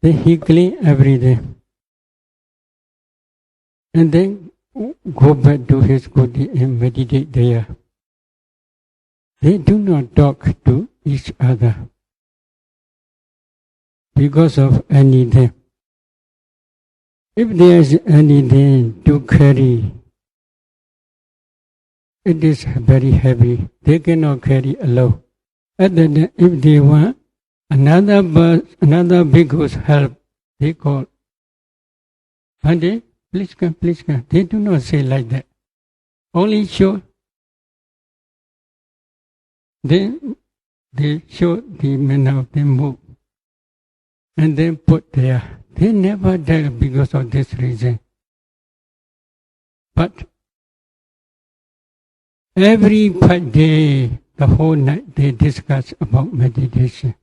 then he clean everything. And then go back to his kuti and meditate there. They do not talk to each other because of anything. If there is anything to carry, it is very heavy. They cannot carry alone. Other than if they want another bhikkhu's help, they call, Bhante, please come, please come. They do not say like that. Only show. Then they show the manner of them move. And then put there. They never die because of this reason. But every 5 days, the whole night, they discuss about meditation.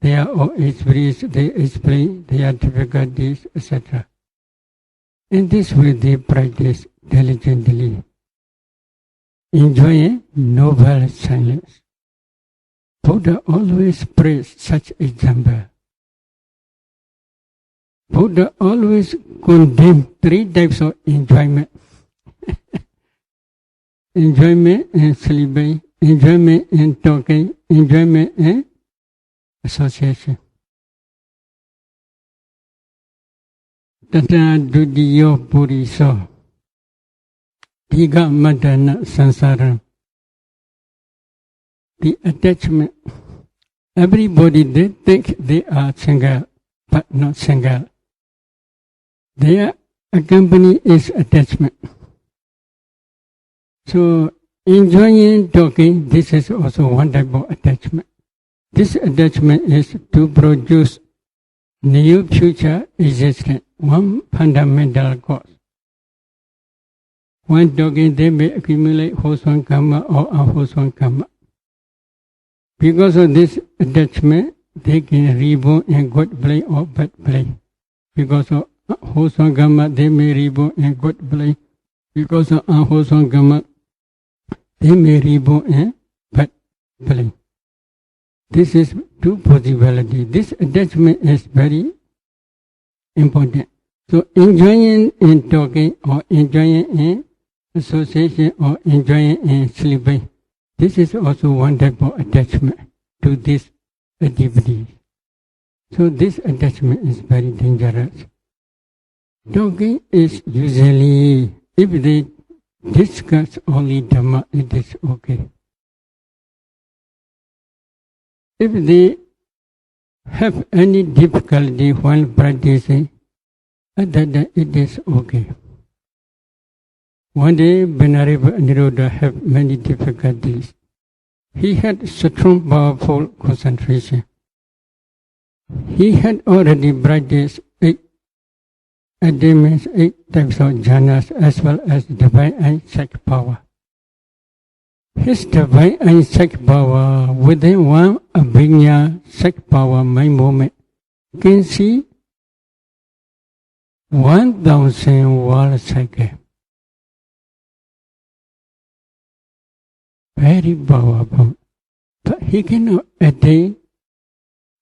They are all experienced, they explain their difficulties, etc. In this way, they practice diligently, enjoying noble silence. Buddha always praised such example. Buddha always condemned 3 types of enjoyment. Enjoyment in sleeping, enjoyment in talking, enjoyment in association. Tata dudiyo puriso, tiga madana sansaram. The attachment. Everybody, they think they are single, but not single. Their accompany is attachment. So, enjoying talking, this is also one type of attachment. This attachment is to produce new future existence, one fundamental cause. When talking, they may accumulate wholesome karma or unwholesome karma. Because of this attachment, they can reborn in good place or bad place. Because of wholesome karma, they may reborn in good place. Because of unwholesome karma, they may reborn in bad place. This is 2 possibilities. This attachment is very important. So enjoying in talking or enjoying in association or enjoying in sleeping, this is also one type of attachment to this activity. So this attachment is very dangerous. Talking is usually, if they discuss only Dhamma, it is okay. If they have any difficulty while practicing, then it is okay. One day, Venerable Nirodha had many difficulties. He had strong, powerful concentration. He had already practiced 8 attainments, 8 types of jhanas, as well as divine insight power. His divine insight power within one abhinya sight power mind moment can see 1,000 world cycle. Very powerful. But he cannot attain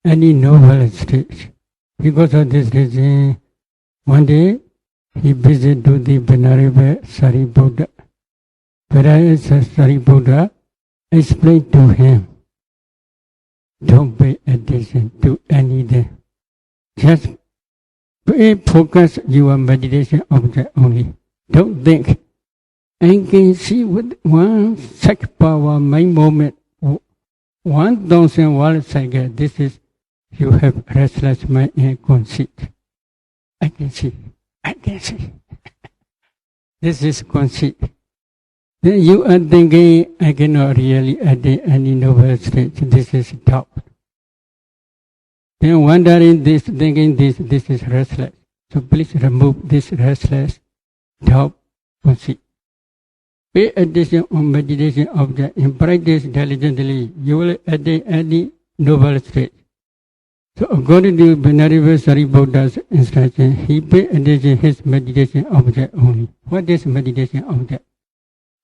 any noble stage. Because of this reason, one day he visited to the Venerable Sariputta. Venerable Sariputta explained to him Don't pay attention to anything. Just focus your meditation object only. Don't think. I can see with one such power, my moment, 1,000 world cycle. This is, you have restless mind and conceit. I can see. This is conceit. Then you are thinking, I cannot really attain any noble state. This is doubt. Then wondering this, thinking this is restless. So please remove this restless, doubt, conceit. Pay attention on meditation object and practice diligently. You will attain any noble state. So according to Venerable Sariputta's instruction, he paid attention his meditation object only. What is meditation object?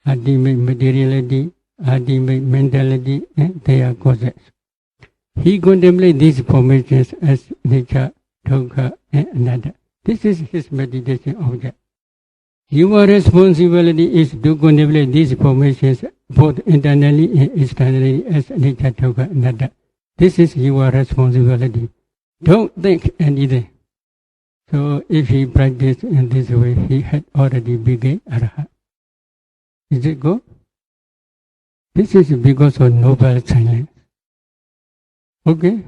Ultimate materiality, ultimate mentality, and their causes. He contemplates these formations as nature, dukkha, and anatta. This is his meditation object. Your responsibility is to contemplate these formations both internally and externally as nature, dukkha, anatta. This is your responsibility. Don't think anything. So if he practiced in this way, he had already become Arhat. Is it good? This is because of noble silence. Okay?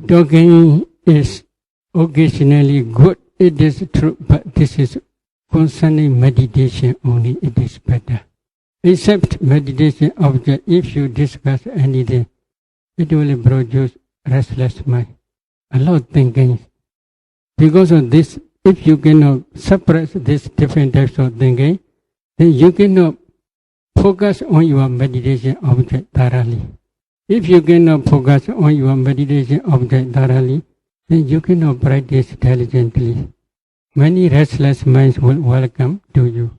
Talking is occasionally good. It is true, but this is concerning meditation only. It is better. Except meditation object, if you discuss anything, it will produce restless mind, a lot of thinking. Because of this, if you cannot suppress these different types of thinking, then you cannot focus on your meditation object thoroughly. If you cannot focus on your meditation object thoroughly, then you cannot practice diligently. Many restless minds will welcome to you.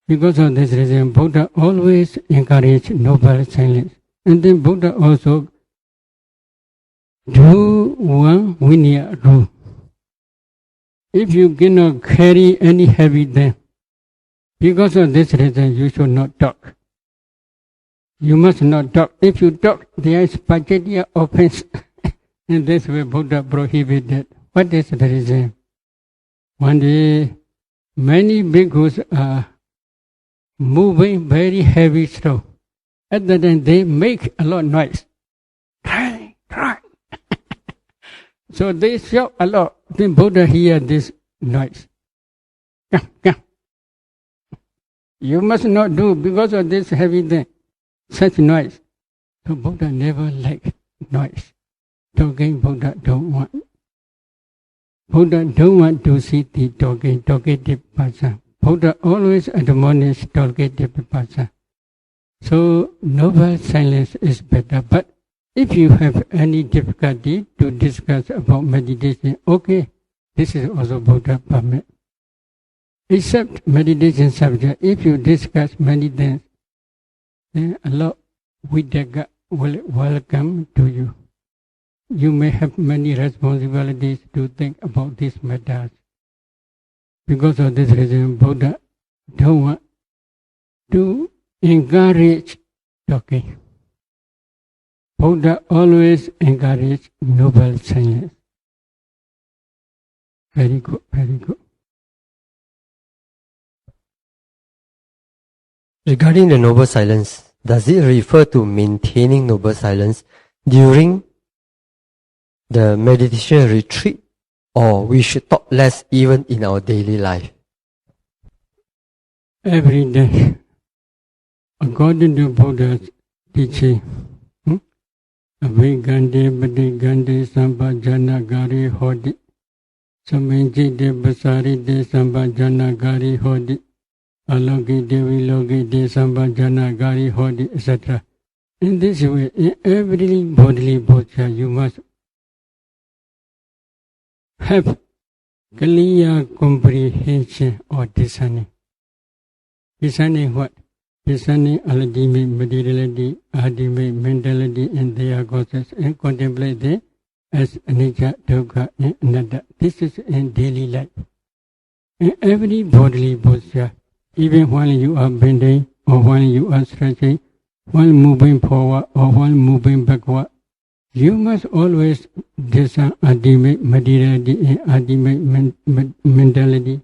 Because of this reason, Buddha always encouraged noble silence. And then Buddha also do one Vinaya rule. If you cannot carry any heavy thing, because of this reason, you should not talk. You must not talk. If you talk, there is Pajjatiya offense. In this way, Buddha prohibited. What is the reason? One day, many bhikkhus are moving very heavy stone. At that time, they make a lot of noise. Cry. So they shout a lot. Then Buddha hear this noise. Come. You must not do because of this heavy thing, such noise. So Buddha never liked noise. Talking, Buddha don't want. Buddha don't want to see the talkative person. Buddha always admonished talkative person. So noble silence is better. But if you have any difficulty to discuss about meditation, okay, this is also Buddha permit. Except meditation subject, if you discuss many things, then Allah Vidyaga will welcome to you. You may have many responsibilities to think about these matters. Because of this reason, Buddha don't want to encourage talking. Buddha always encouraged noble silence. Very good, very good. Regarding the noble silence, does it refer to maintaining noble silence during the meditation retreat, or we should talk less even in our daily life? Every day, according to Buddha's teaching, Avigande Badigande Sambhajana Gari Hodi, Samanji de Basari de Sambhajana Gari Hodi, Alogi Devi Logi de Sambhajana Gari Hodi, etc. In this way, in every bodily posture, you must have clear comprehension or discerning. Discerning what? Discerning ultimate materiality, ultimate mentality, and their causes, and contemplate them as anicca, dukkha, and anatta. This is in daily life. In every bodily posture, even while you are bending or while you are stretching, while moving forward or while moving backward, you must always discern ultimate materiality and ultimate mentality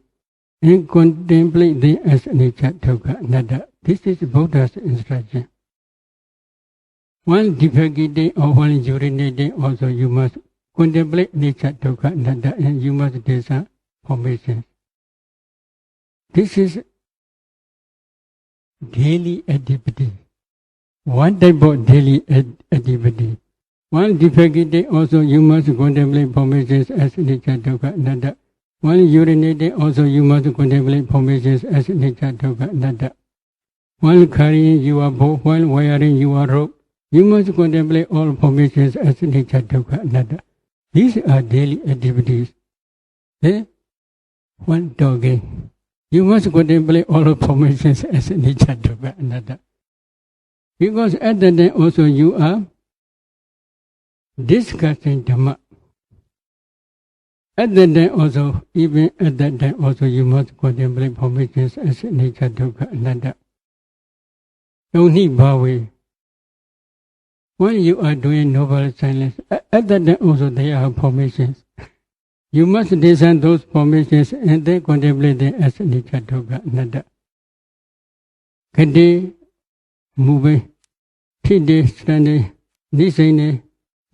and contemplate them as nature, dukkha, anatta. This is Buddha's instruction. While defecating or while urinating, also you must contemplate nature, dukkha, anatta, and you must discern formations. This is daily activity. One type of daily activity. While defecating, also you must contemplate formations as nature, dukkha, anatta. While urinating, also you must contemplate formations as nature, dukkha, anatta. While carrying your bow, while wearing your robe, you must contemplate all formations as nature, dukkha, anatta. These are daily activities. While talking, you must contemplate all formations as nature, dukkha, anatta. Because at that time also you are discussing Dhamma. At that time also, even at that time also, you must contemplate formations as nature, dukkha, anatta. Don't need bhavi. When you are doing noble silence, at that time also there are formations. You must discern those formations and then contemplate them as nature, dukkha, anatta. Kati, moving, sitting, standing, listening,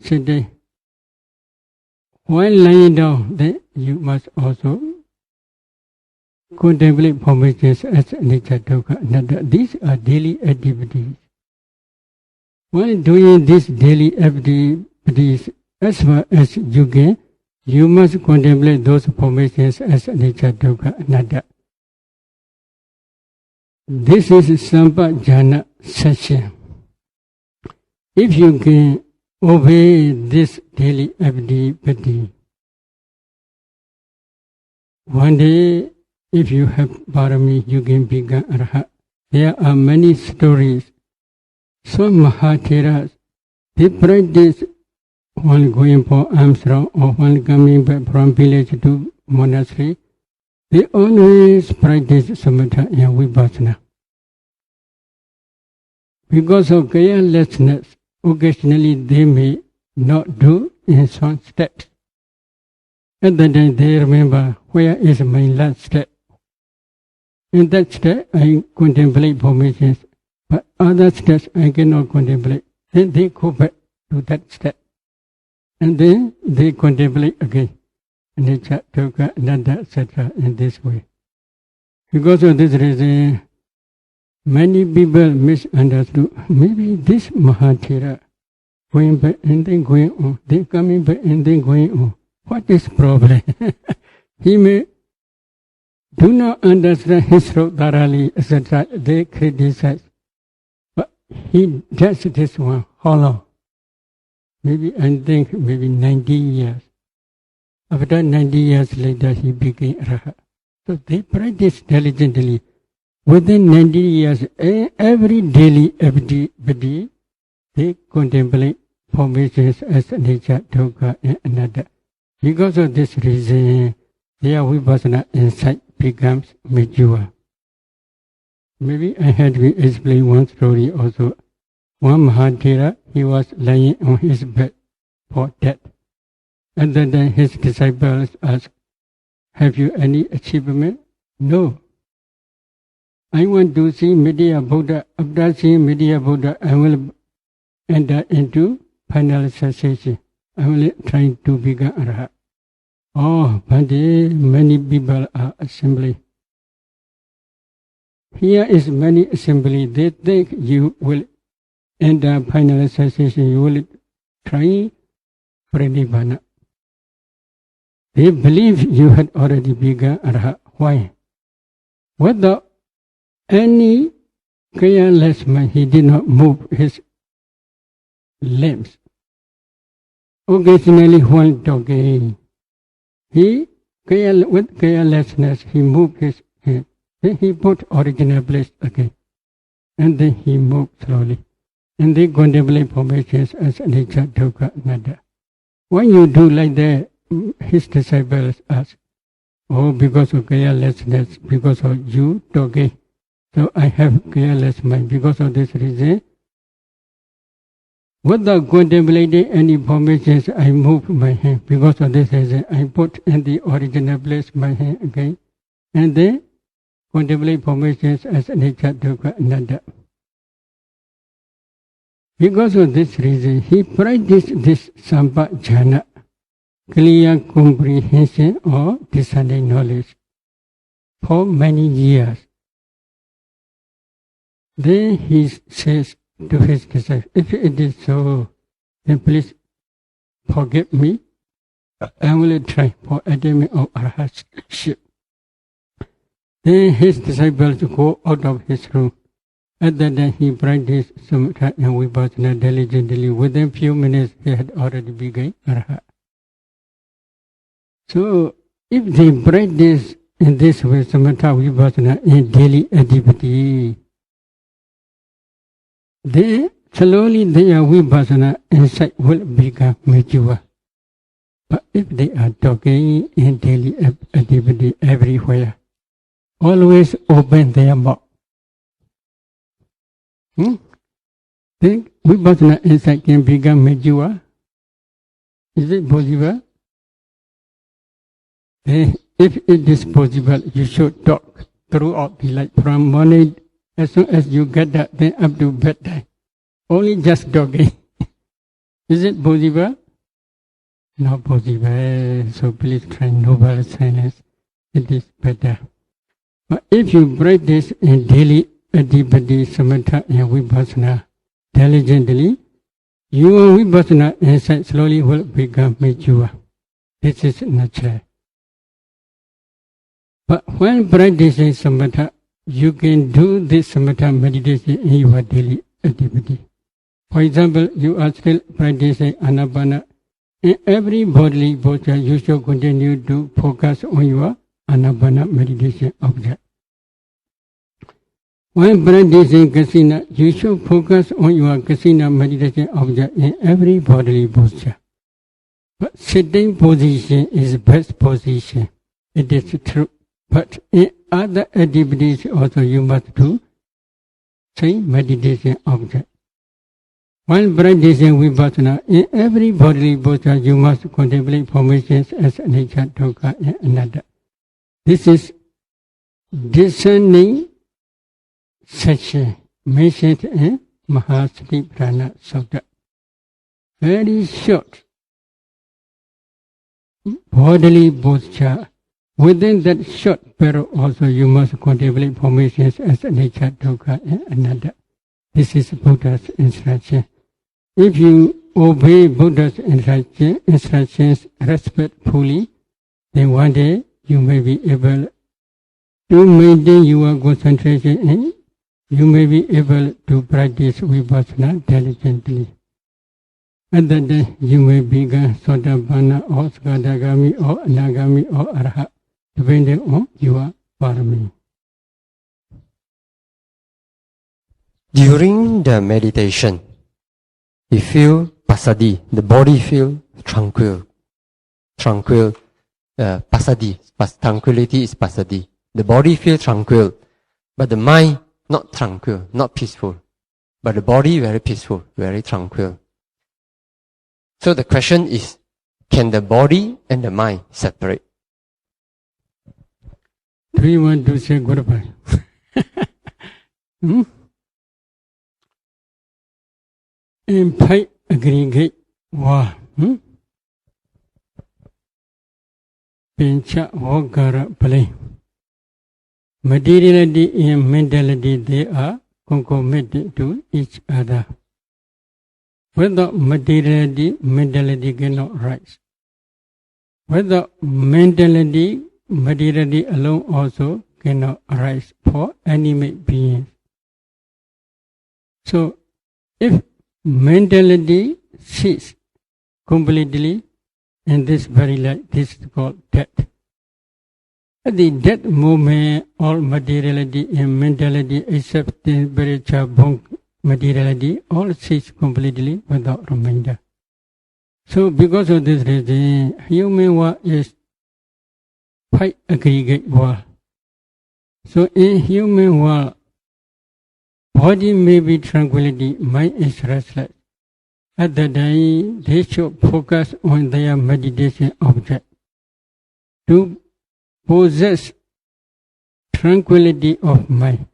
sitting. While lying down, then you must also contemplate formations as nature, dukkha, anatta. These are daily activities. While doing these daily activities, as far as you can, you must contemplate those formations as nature, dukkha, anatta. This is Sampajana session. If you can obey this daily activity, one day, if you have parami, you can become arhat. There are many stories. Some Mahatheras, they practice while going for alms round or while coming back from village to monastery. They always practice samatha and vipassana. Because of carelessness, occasionally they may not do in some steps. At that time they remember, where is my last step? In that step I contemplate formations, but other steps I cannot contemplate. Then they go back to that step. And then they contemplate again. Nature, dukkha, anatta, etc. in this way. Because of this reason, many people misunderstood. Maybe this Mahathera going back and then going on, then coming back and then going on. What is problem? He may do not understand his throat thoroughly, etc. They criticize. But he does this one. How long? Maybe, I think, maybe 90 years. After 90 years later, he became Arhat. So they practice diligently. Within 90 years, every daily activity, they contemplate formations as nature, dukkha, and anatta. Because of this reason, their vipassana insight becomes mature. Maybe I had to explain one story also. One Mahathera, he was lying on his bed for death. And then his disciples asked, have you any achievement? No. I want to see Medaya Buddha. After seeing Medaya Buddha, I will enter into final cessation. I will try to become Arhat. Oh, but many people are assembling. Here is many assembly. They think you will enter final cessation. You will try Pranibhana. They believe you had already begun Arhat. Why? Without any careless mind, he did not move his limbs. Occasionally while talking, with carelessness, he moved his hand. Then he put original place again. And then he moved slowly. And they contemplate formations as nature, dukkha, anatta. When you do like that, his disciples ask, oh, because of carelessness, because of you talking, so I have careless mind. Because of this reason, Without contemplating any formations, I move my hand. Because of this reason, I put in the original place my hand again. And then contemplate formations as nature, dukkha, anatta. Because of this reason, he practiced this sampajana, clear comprehension or discerning knowledge, for many years. Then he says to his disciples, if it is so, then please forgive me. I will try for attainment of arhatship. Then his disciples go out of his room. At that time he practiced samatha and vipassana diligently. Within few minutes he had already become arhat. So if they practice in this way samatha vipassana in daily activity, then slowly their vipassana insight will become mature. But if they are talking in daily activity everywhere, always open their mouth, then vipassana insight can become mature. Is it possible? Then if it is possible, you should talk throughout the life from morning. As soon as you get that, then up to bedtime. Only just talking. Is it possible? Not possible. So please try noble silence. It is better. But if you practice in daily activity, samatha and vipassana diligently, your vipassana insight slowly will become mature. This is natural. But when practicing samatha, you can do this samatha meditation in your daily activity. For example, you are still practicing anapana. In every bodily posture, you should continue to focus on your anapana meditation object. When practicing kasina, you should focus on your kasina meditation object in every bodily posture. But sitting position is best position. It is true. But in other activities also you must do same meditation object. While practicing vipassana, in every bodily posture you must contemplate formations as nature, dukkha, and anatta. This is discerning section mentioned in Mahasatiparana Sutta. Very short bodily posture. Within that short period also you must contemplate formations as nature, dukkha, and anatta. This is Buddha's instruction. If you obey Buddha's instructions respectfully, then one day you may be able to maintain your concentration and you may be able to practice vipassana diligently. At that day you may become Sotapanna or Sakadagami or Anagami or Arhat, depending on your parami. During the meditation, you feel passaddhi, the body feel tranquil. Passaddhi, tranquility is passaddhi. The body feel tranquil, but the mind not tranquil, not peaceful. But the body very peaceful, very tranquil. So the question is, can the body and the mind separate? 3, 1, 2, say goodbye. In pipe aggregate war. Pincha Vogara play. Materiality and mentality, they are concomitant to each other. Without materiality, mentality cannot rise. Without mentality, materiality alone also cannot arise for animate beings. So, if mentality ceases completely in this very life, this is called death. At the death moment, all materiality and mentality except the spiritual bone materiality all cease completely without remainder. So, because of this reason, human world is quite aggregate world. So in human world, body may be tranquility, mind is restless. At that time, they should focus on their meditation object. To possess tranquility of mind.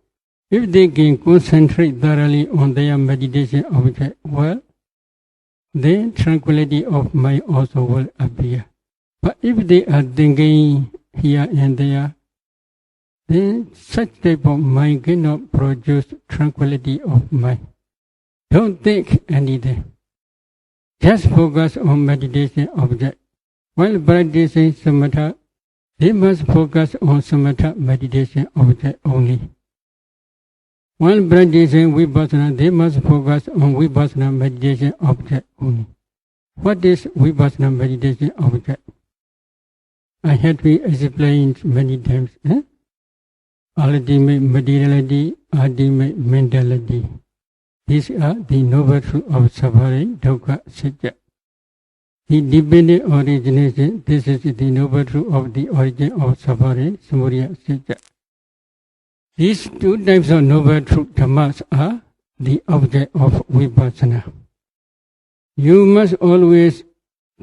If they can concentrate thoroughly on their meditation object, well, then tranquility of mind also will appear. But if they are thinking here and there, then such type of mind cannot produce tranquility of mind. Don't think anything. Just focus on meditation object. While practicing samatha, they must focus on samatha meditation object only. While practicing vipassana, they must focus on vipassana meditation object only. What is vipassana meditation object? I had to explain many times. Ultimate materiality, ultimate mentality. These are the noble truth of suffering, dukkha, satya. The dependent origination, this is the noble truth of the origin of suffering, samudaya, satya. These two types of noble truth dhammas are the object of vipassana. You must always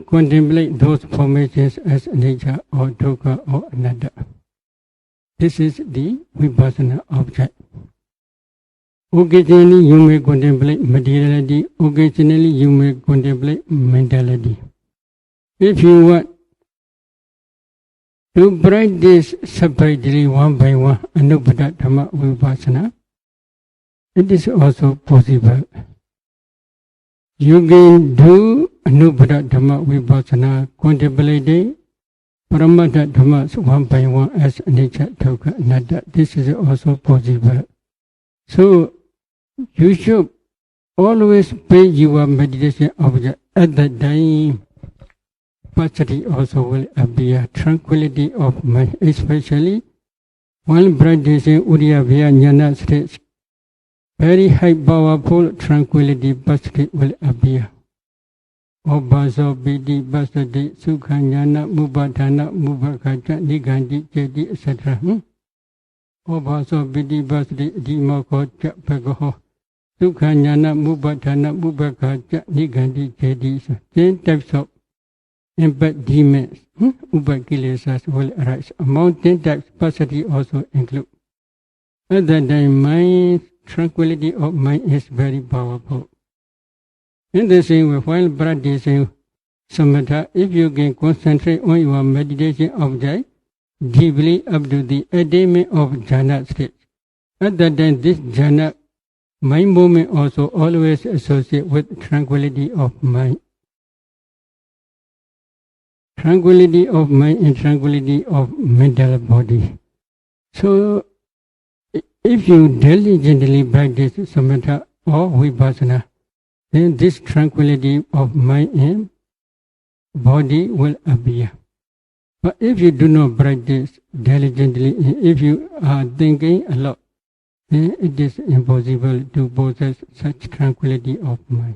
contemplate those formations as nature or dukkha or anatta. This is the vipassana object. Occasionally you may contemplate materiality, occasionally you may contemplate mentality. If you want to practice separately one by one Anupada Dhamma Vipassana, it is also possible. You can do Anupada Dhamma Vipassana contemplating Paramata Dhammas one by one as nature, dukkha, anatta. This is also possible. So you should always pay your meditation object. At that time, passaddhi also will appear, tranquility of mind, especially while practicing Udiyabhya Jnana stage. Very high powerful tranquility passaddhi will appear. Obhaso Piti Passaddhi Sukha Jnana Mupadhana Mubhakacha Niganti Cheti etc. Obhaso Piti Passaddhi Dimoko Cha Bhagaho Sukha Jnana Mupadhana Mubhakacha Niganti Cheti. 10 types of embodiments, upakilesas will arise. Among 10 types, passaddhi also include. At that time, mind, tranquility of mind is very powerful. In the same way, while practicing samatha, if you can concentrate on your meditation object deeply up to the attainment of jhana stage, at that time, this jhana mind movement also always associated with tranquility of mind. Tranquility of mind and tranquility of mental body. So, if you diligently practice samatha or vipassana, then this tranquility of mind and body will appear. But if you do not practice diligently, if you are thinking a lot, then it is impossible to possess such tranquility of mind.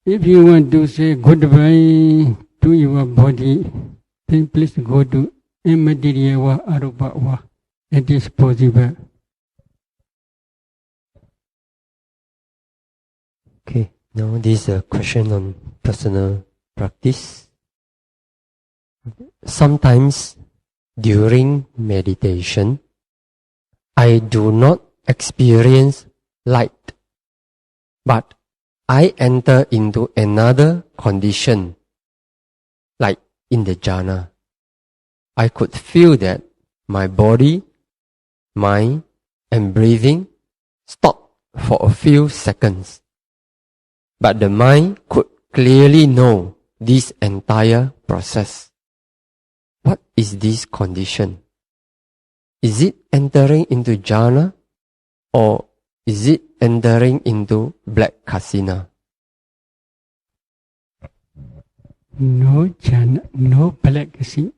If you want to say goodbye to your body, then please go to immaterial wa arupa wa. It is possible. Okay, now this is a question on personal practice. Sometimes during meditation, I do not experience light, but I enter into another condition, like in the jhana. I could feel that my body, mind, and breathing stopped for a few seconds. But the mind could clearly know this entire process. What is this condition? Is it entering into jhana, or is it entering into black kasina? No jhana, no black kasina.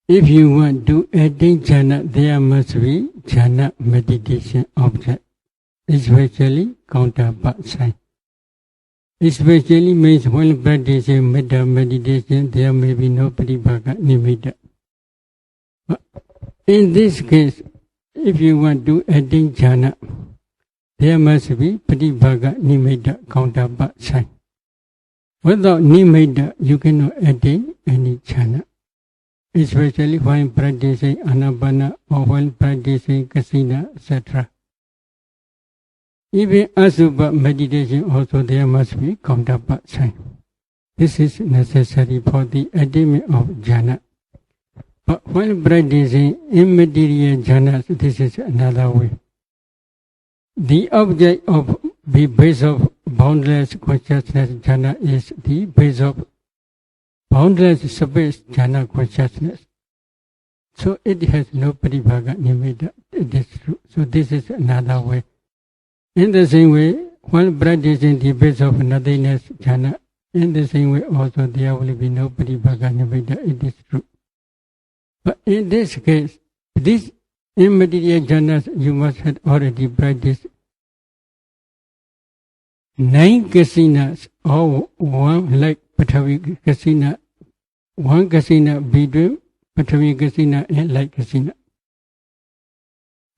If you want to attain jhana, there must be jhana meditation object, especially counterpart sign. Especially means when practicing metta meditation, there may be no pratibhaka nimitta. But in this case, if you want to attain jhana, there must be Pratibhaga Nimitta counterpart sign. Without Nimitta, you cannot attain any jhana. Especially when practicing Anapana or when practicing Kasina, etc. Even Asubha meditation also there must be counterpart sign. This is necessary for the attainment of jhana. But when practicing immaterial jhanas, this is another way. The object of the base of boundless consciousness jhana is the base of boundless space jhana consciousness. So it has no Pratibhaga Nimitta. It is true. So this is another way. In the same way, when practicing the base of nothingness jhana, in the same way also there will be no Pratibhaga Nimitta. It is true. But in this case, this immaterial jhanas you must have already practiced 9 kasinas or one like Pathavi kasina, one kasina between Pathavi kasina and light kasina.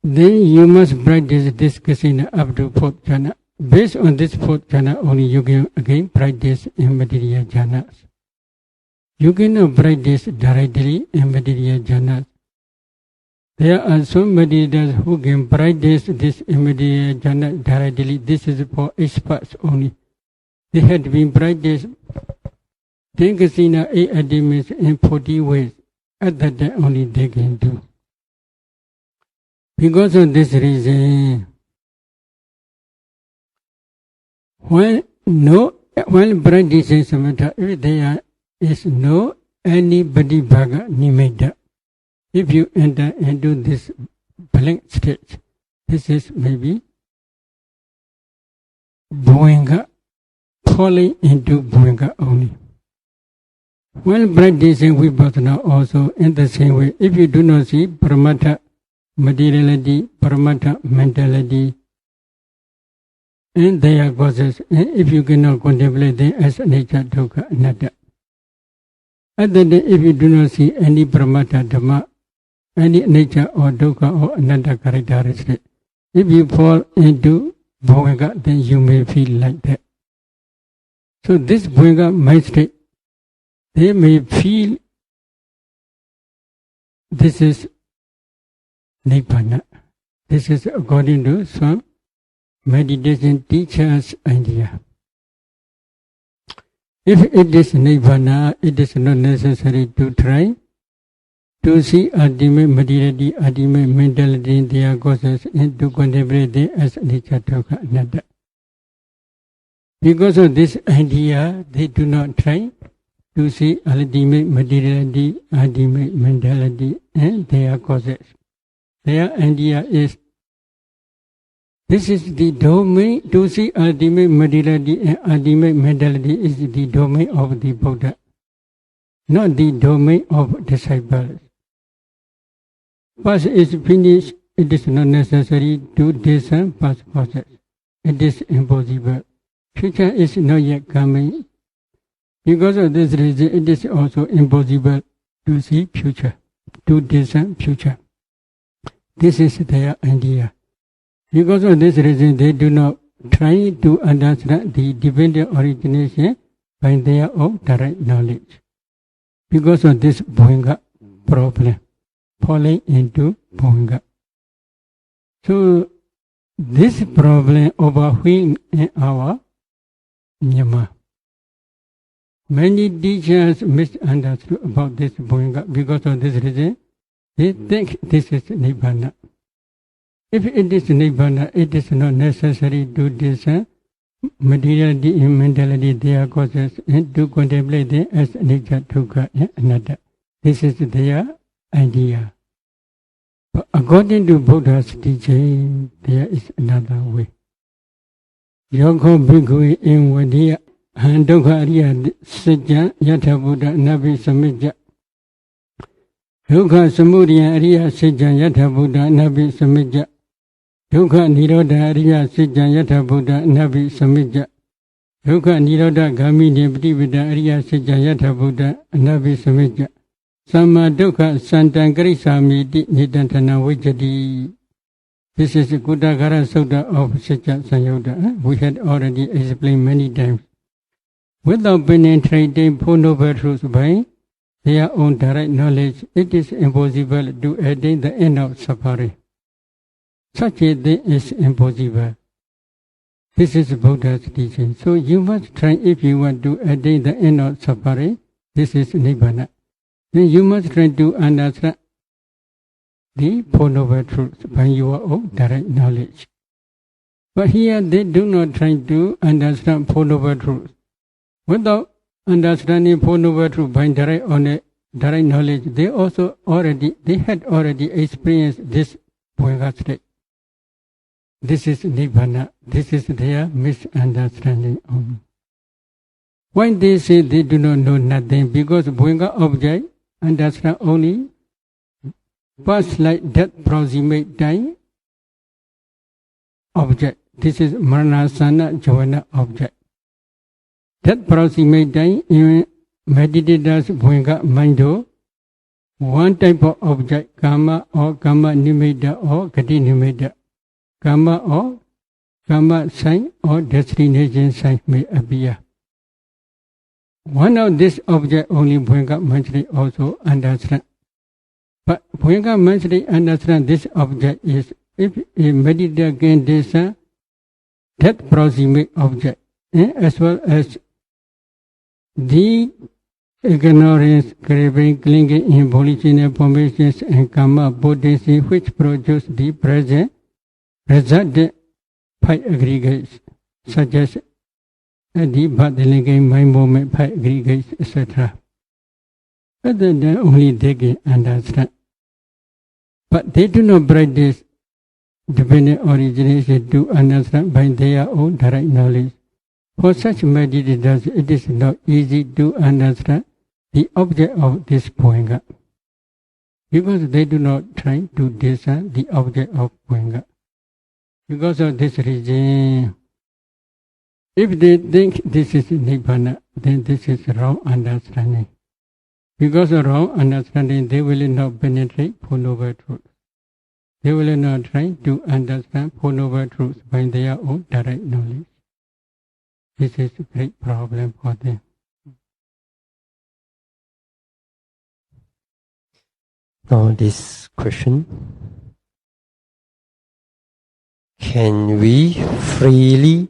Then you must practice this kasina up to 4th jhana. Based on this 4th jhana only you can again practice immaterial jhanas. You cannot practice directly immaterial jhanas. There are some meditators who can practice this immaterial jhana directly. This is for experts only. They had been practiced 10 kasina 8 attainments in 40 ways. At that time only they can do. Because of this reason, when practicing samatha, if there is no any Pratibhaga Nimitta, if you enter into this blank state, this is maybe Bhuanga, falling into Bhuanga only. When practicing Vipassana also in the same way, if you do not see Paramatha materiality, Paramatha mentality, and their causes, and if you cannot contemplate them as nature, dukkha, anatta. At that day, if you do not see any Paramatha Dhamma, any nature or dukkha or anatta characteristic, if you fall into Bhuanga, then you may feel like that. So this Bhuanga mind state, they may feel this is Nibbana. This is according to some meditation teacher's idea. If it is Nibbana, it is not necessary to try to see ultimate materiality, ultimate mentality in their causes and to contemplate them as nature, dukkha, anatta. Because of this idea, they do not try to see ultimate materiality, ultimate mentality and their causes. Their idea is, this is the domain, to see ultimate materiality and ultimate mentality is the domain of the Buddha, not the domain of disciples. Past is finished, it is not necessary to discern past causes. It is impossible. Future is not yet coming. Because of this reason, it is also impossible to see future, to discern future. This is their idea. Because of this reason, they do not try to understand the dependent origination by their own direct knowledge. Because of this Bhuanga problem, falling into Bhuanga. So, this problem overwhelms in our Myanmar. Many teachers misunderstood about this Bhuanga. Because of this reason, they think this is Nibbana. If it is Nibbana, it is not necessary to discern materiality and mentality, their causes, and to contemplate them as nature, dukkha, and anatta. This is their idea. But according to Buddha's teaching, there is another way. Yoko bhikkhave invadiya dukkha ariya sajja yatha buddha nabi samijja. Dukkha samudaya ariya sajja yatha buddha nabi samijja. Dukkha nirodha ariya sajja yatha buddha nabi samijja. Dukkha nirodha gamini pratipada ariya sajja yatha buddha nabi samijja. Samma dukkha santan karissamiti nitantana vijjati. This is the Kuttagara Sutta of Satya Sanyutta. We had already explained many times. Without penetrating Four Noble Truths by their own direct knowledge, it is impossible to attain the end of suffering. Such a thing is impossible. This is Buddha's teaching. So you must try if you want to attain the end of suffering. This is Nibbana. Then you must try to understand the Four Noble Truths by your own direct knowledge. But here they do not try to understand Four Noble Truths. Without understanding Four Noble Truths by direct knowledge, they had already experienced this Bhuanga state. This is Nibbana. This is their misunderstanding only. Why they say they do not know nothing? Because Bhuanga object understand only past life, death, proximate time object. This is Maranasana Jhavana object. That proximate time in meditators Bhuanga mind, one type of object, karma or karma nimitta or gati nimitta. Karma or karma sign or destination sign may appear. One of this object only Bhuanga mentally also understand. But Bhuanga mentally understand this object is if a meditator can discern that proximate object, as well as the ignorance, craving, clinging in volitional formations and karma potency which produce the present resultant five aggregates, such as the body mind movement, five aggregates, etc. Other than only they can understand. But they do not practice dependent origination to understand by their own direct knowledge. For such meditators, it is not easy to understand the object of this Bhuanga, because they do not try to discern the object of Bhuanga. Because of this reason, if they think this is Nibbana, then this is wrong understanding. Because of wrong understanding, they will not penetrate Four Noble Truths. They will not try to understand Four Noble Truths by their own direct knowledge. This is a great problem for them. Now this question. Can we freely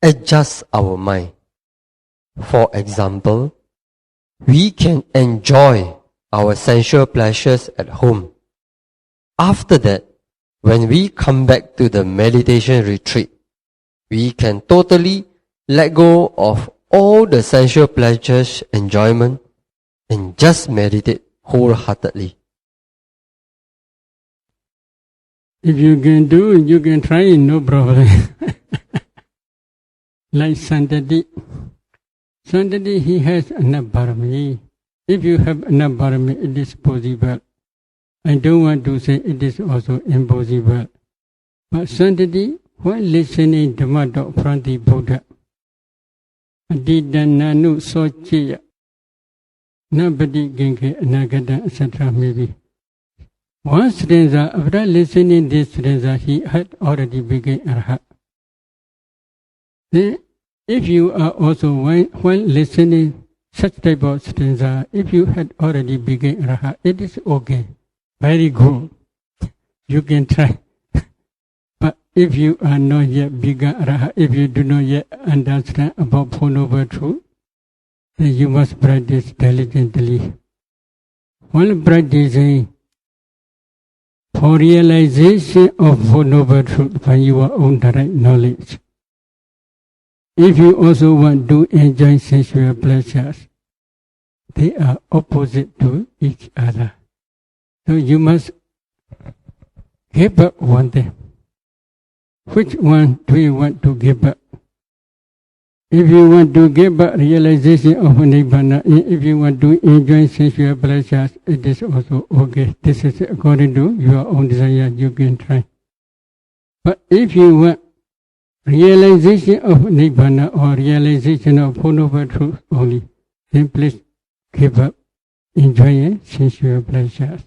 adjust our mind? For example, we can enjoy our sensual pleasures at home. After that, when we come back to the meditation retreat, we can totally let go of all the sensual pleasures, enjoyment, and just meditate wholeheartedly. If you can do it, you can try it, no problem. Like Santati. Santati, he has enough Bharami. If you have enough Bharami, it is possible. I don't want to say it is also impossible. But Santati, when listening Dhamma talk from the Buddha, Adidananu Sochiya, Nabadi Genke Anagata, etc. maybe. One stanza, after listening this stanza, he had already become Arhat. Then, if you are also, when listening such type of stanza, if you had already become Arhat, it is okay. Very good. You can try. But if you are not yet become Arhat, if you do not yet understand about Four Noble Truths, then you must practice diligently. While practicing, for realization of Four Noble Truths by your own direct knowledge. If you also want to enjoy sensual pleasures, they are opposite to each other. So you must give up one thing. Which one do you want to give up? If you want to give up realization of Nibbana, if you want to enjoy sensual pleasures, it is also okay. This is according to your own desire, you can try. But if you want realization of Nibbana or realization of Four Noble Truths only, then please give up enjoying sensual pleasures.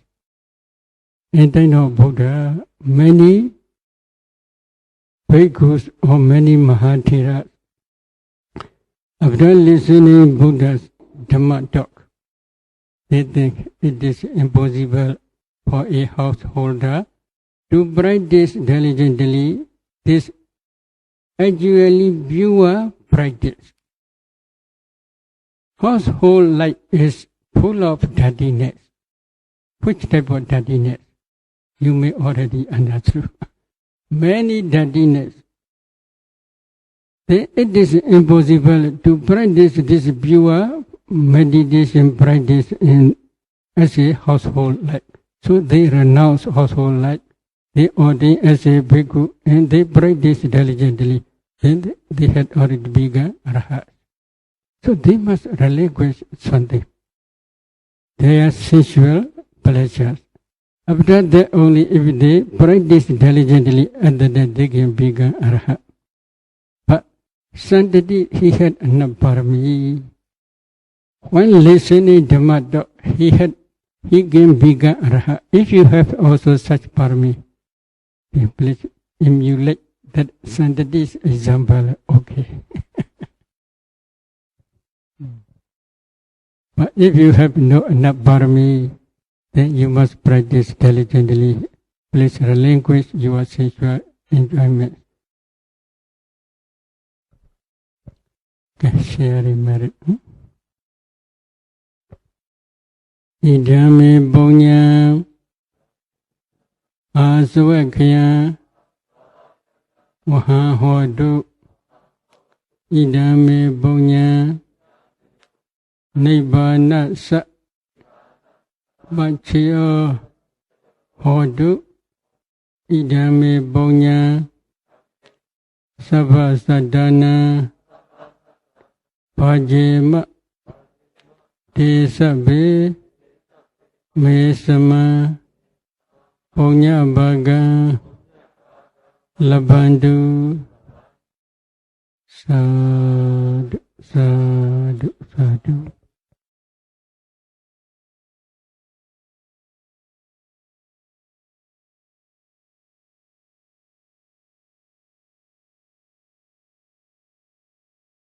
in time of Buddha, many bhikkhus or many Mahatheras, after listening Buddha's Dhamma talk, they think it is impossible for a householder to practice diligently this actually pure practice. Household life is full of dirtiness. Which type of dirtiness? You may already understand. Many dirtiness. It is impossible to practice this pure meditation practice as a household life. So they renounce household life. They ordain as a bhikkhu and they practice diligently. And they had already begun arhat. So they must relinquish something. Their sensual pleasures. After that only if they practice diligently, after that they can become arhat. But Santati, he had enough parami. When listening Dhamma talk, he can become arhat. If you have also such parami, please emulate that Santati's example, okay. But if you have no enough parami, then you must practice diligently. Please relinquish your sensual enjoyment. Okay, sharing merit. Idame Bonya Aswakya Waha Hodu Idame Bonya Nibbana Sa Bachyo Hodu Idame Bonya Sabha Sadana Pajema Tesabe Mesama Bonya Baga Labandu Sad